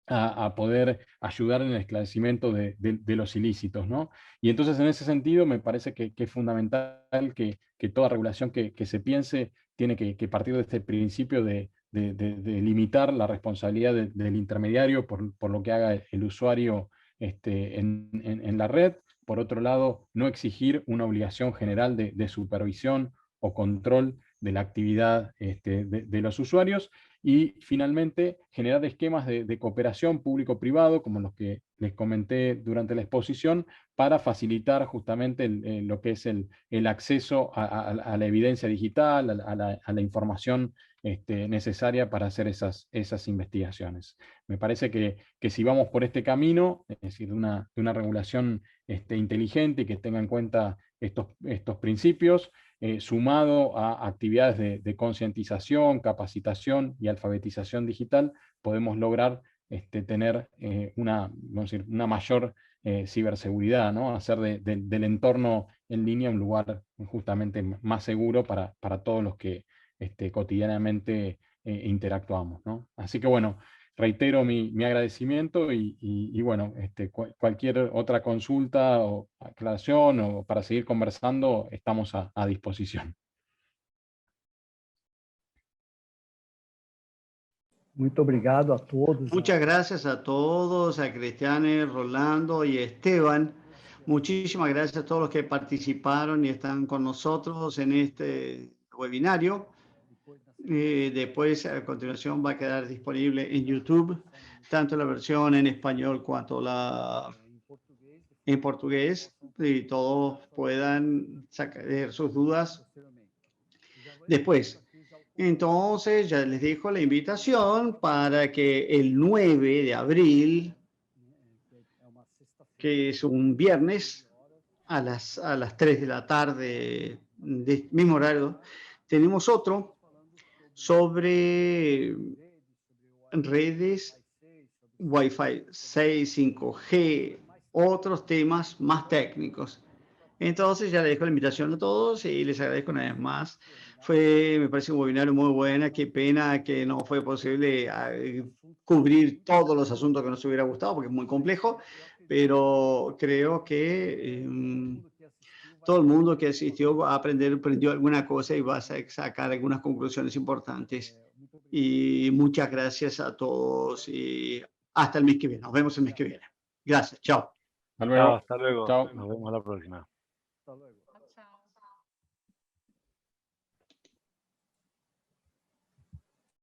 a poder ayudar en el esclarecimiento de los ilícitos, ¿no? Y entonces en ese sentido me parece que es fundamental que toda regulación que se piense tiene que partir de este principio de limitar la responsabilidad del intermediario por lo que haga el usuario en la red. Por otro lado, no exigir una obligación general de supervisión o control de la actividad de los usuarios. Y finalmente, generar esquemas de cooperación público-privado, como los que les comenté durante la exposición, para facilitar justamente lo que es el acceso a la evidencia digital, a la información necesaria para hacer esas investigaciones. Me parece que si vamos por este camino, es decir, de una regulación inteligente y que tenga en cuenta estos principios, sumado a actividades de concientización, capacitación y alfabetización digital, podemos lograr tener vamos a decir, una mayor ciberseguridad, ¿no? Hacer del entorno en línea un lugar justamente más seguro para todos los que cotidianamente interactuamos, ¿no? Así que bueno, reitero mi agradecimiento y bueno, cualquier otra consulta o aclaración o para seguir conversando, estamos a disposición. Muito obrigado a todos. Muchas gracias a todos, a Cristiane, Rolando y Esteban. Muchísimas gracias a todos los que participaron y están con nosotros en este webinario. Después, a continuación, va a quedar disponible en YouTube, tanto la versión en español cuanto la en portugués, y todos puedan sacar sus dudas después. Entonces, ya les dejo la invitación para que el 9 de abril, que es un viernes, a las 3 de la tarde, del mismo horario, tenemos otro sobre redes Wi-Fi 6, 5G, otros temas más técnicos. Entonces ya le dejo la invitación a todos y les agradezco una vez más. Me parece un webinario muy bueno. Qué pena que no fue posible cubrir todos los asuntos que nos hubiera gustado porque es muy complejo, pero creo que todo el mundo que asistió va a aprendió alguna cosa y va a sacar algunas conclusiones importantes. Y muchas gracias a todos y hasta el mes que viene. Nos vemos el mes que viene. Gracias. Chao. Hasta luego. Chao, hasta luego. Chao. Nos vemos la próxima. Hasta luego.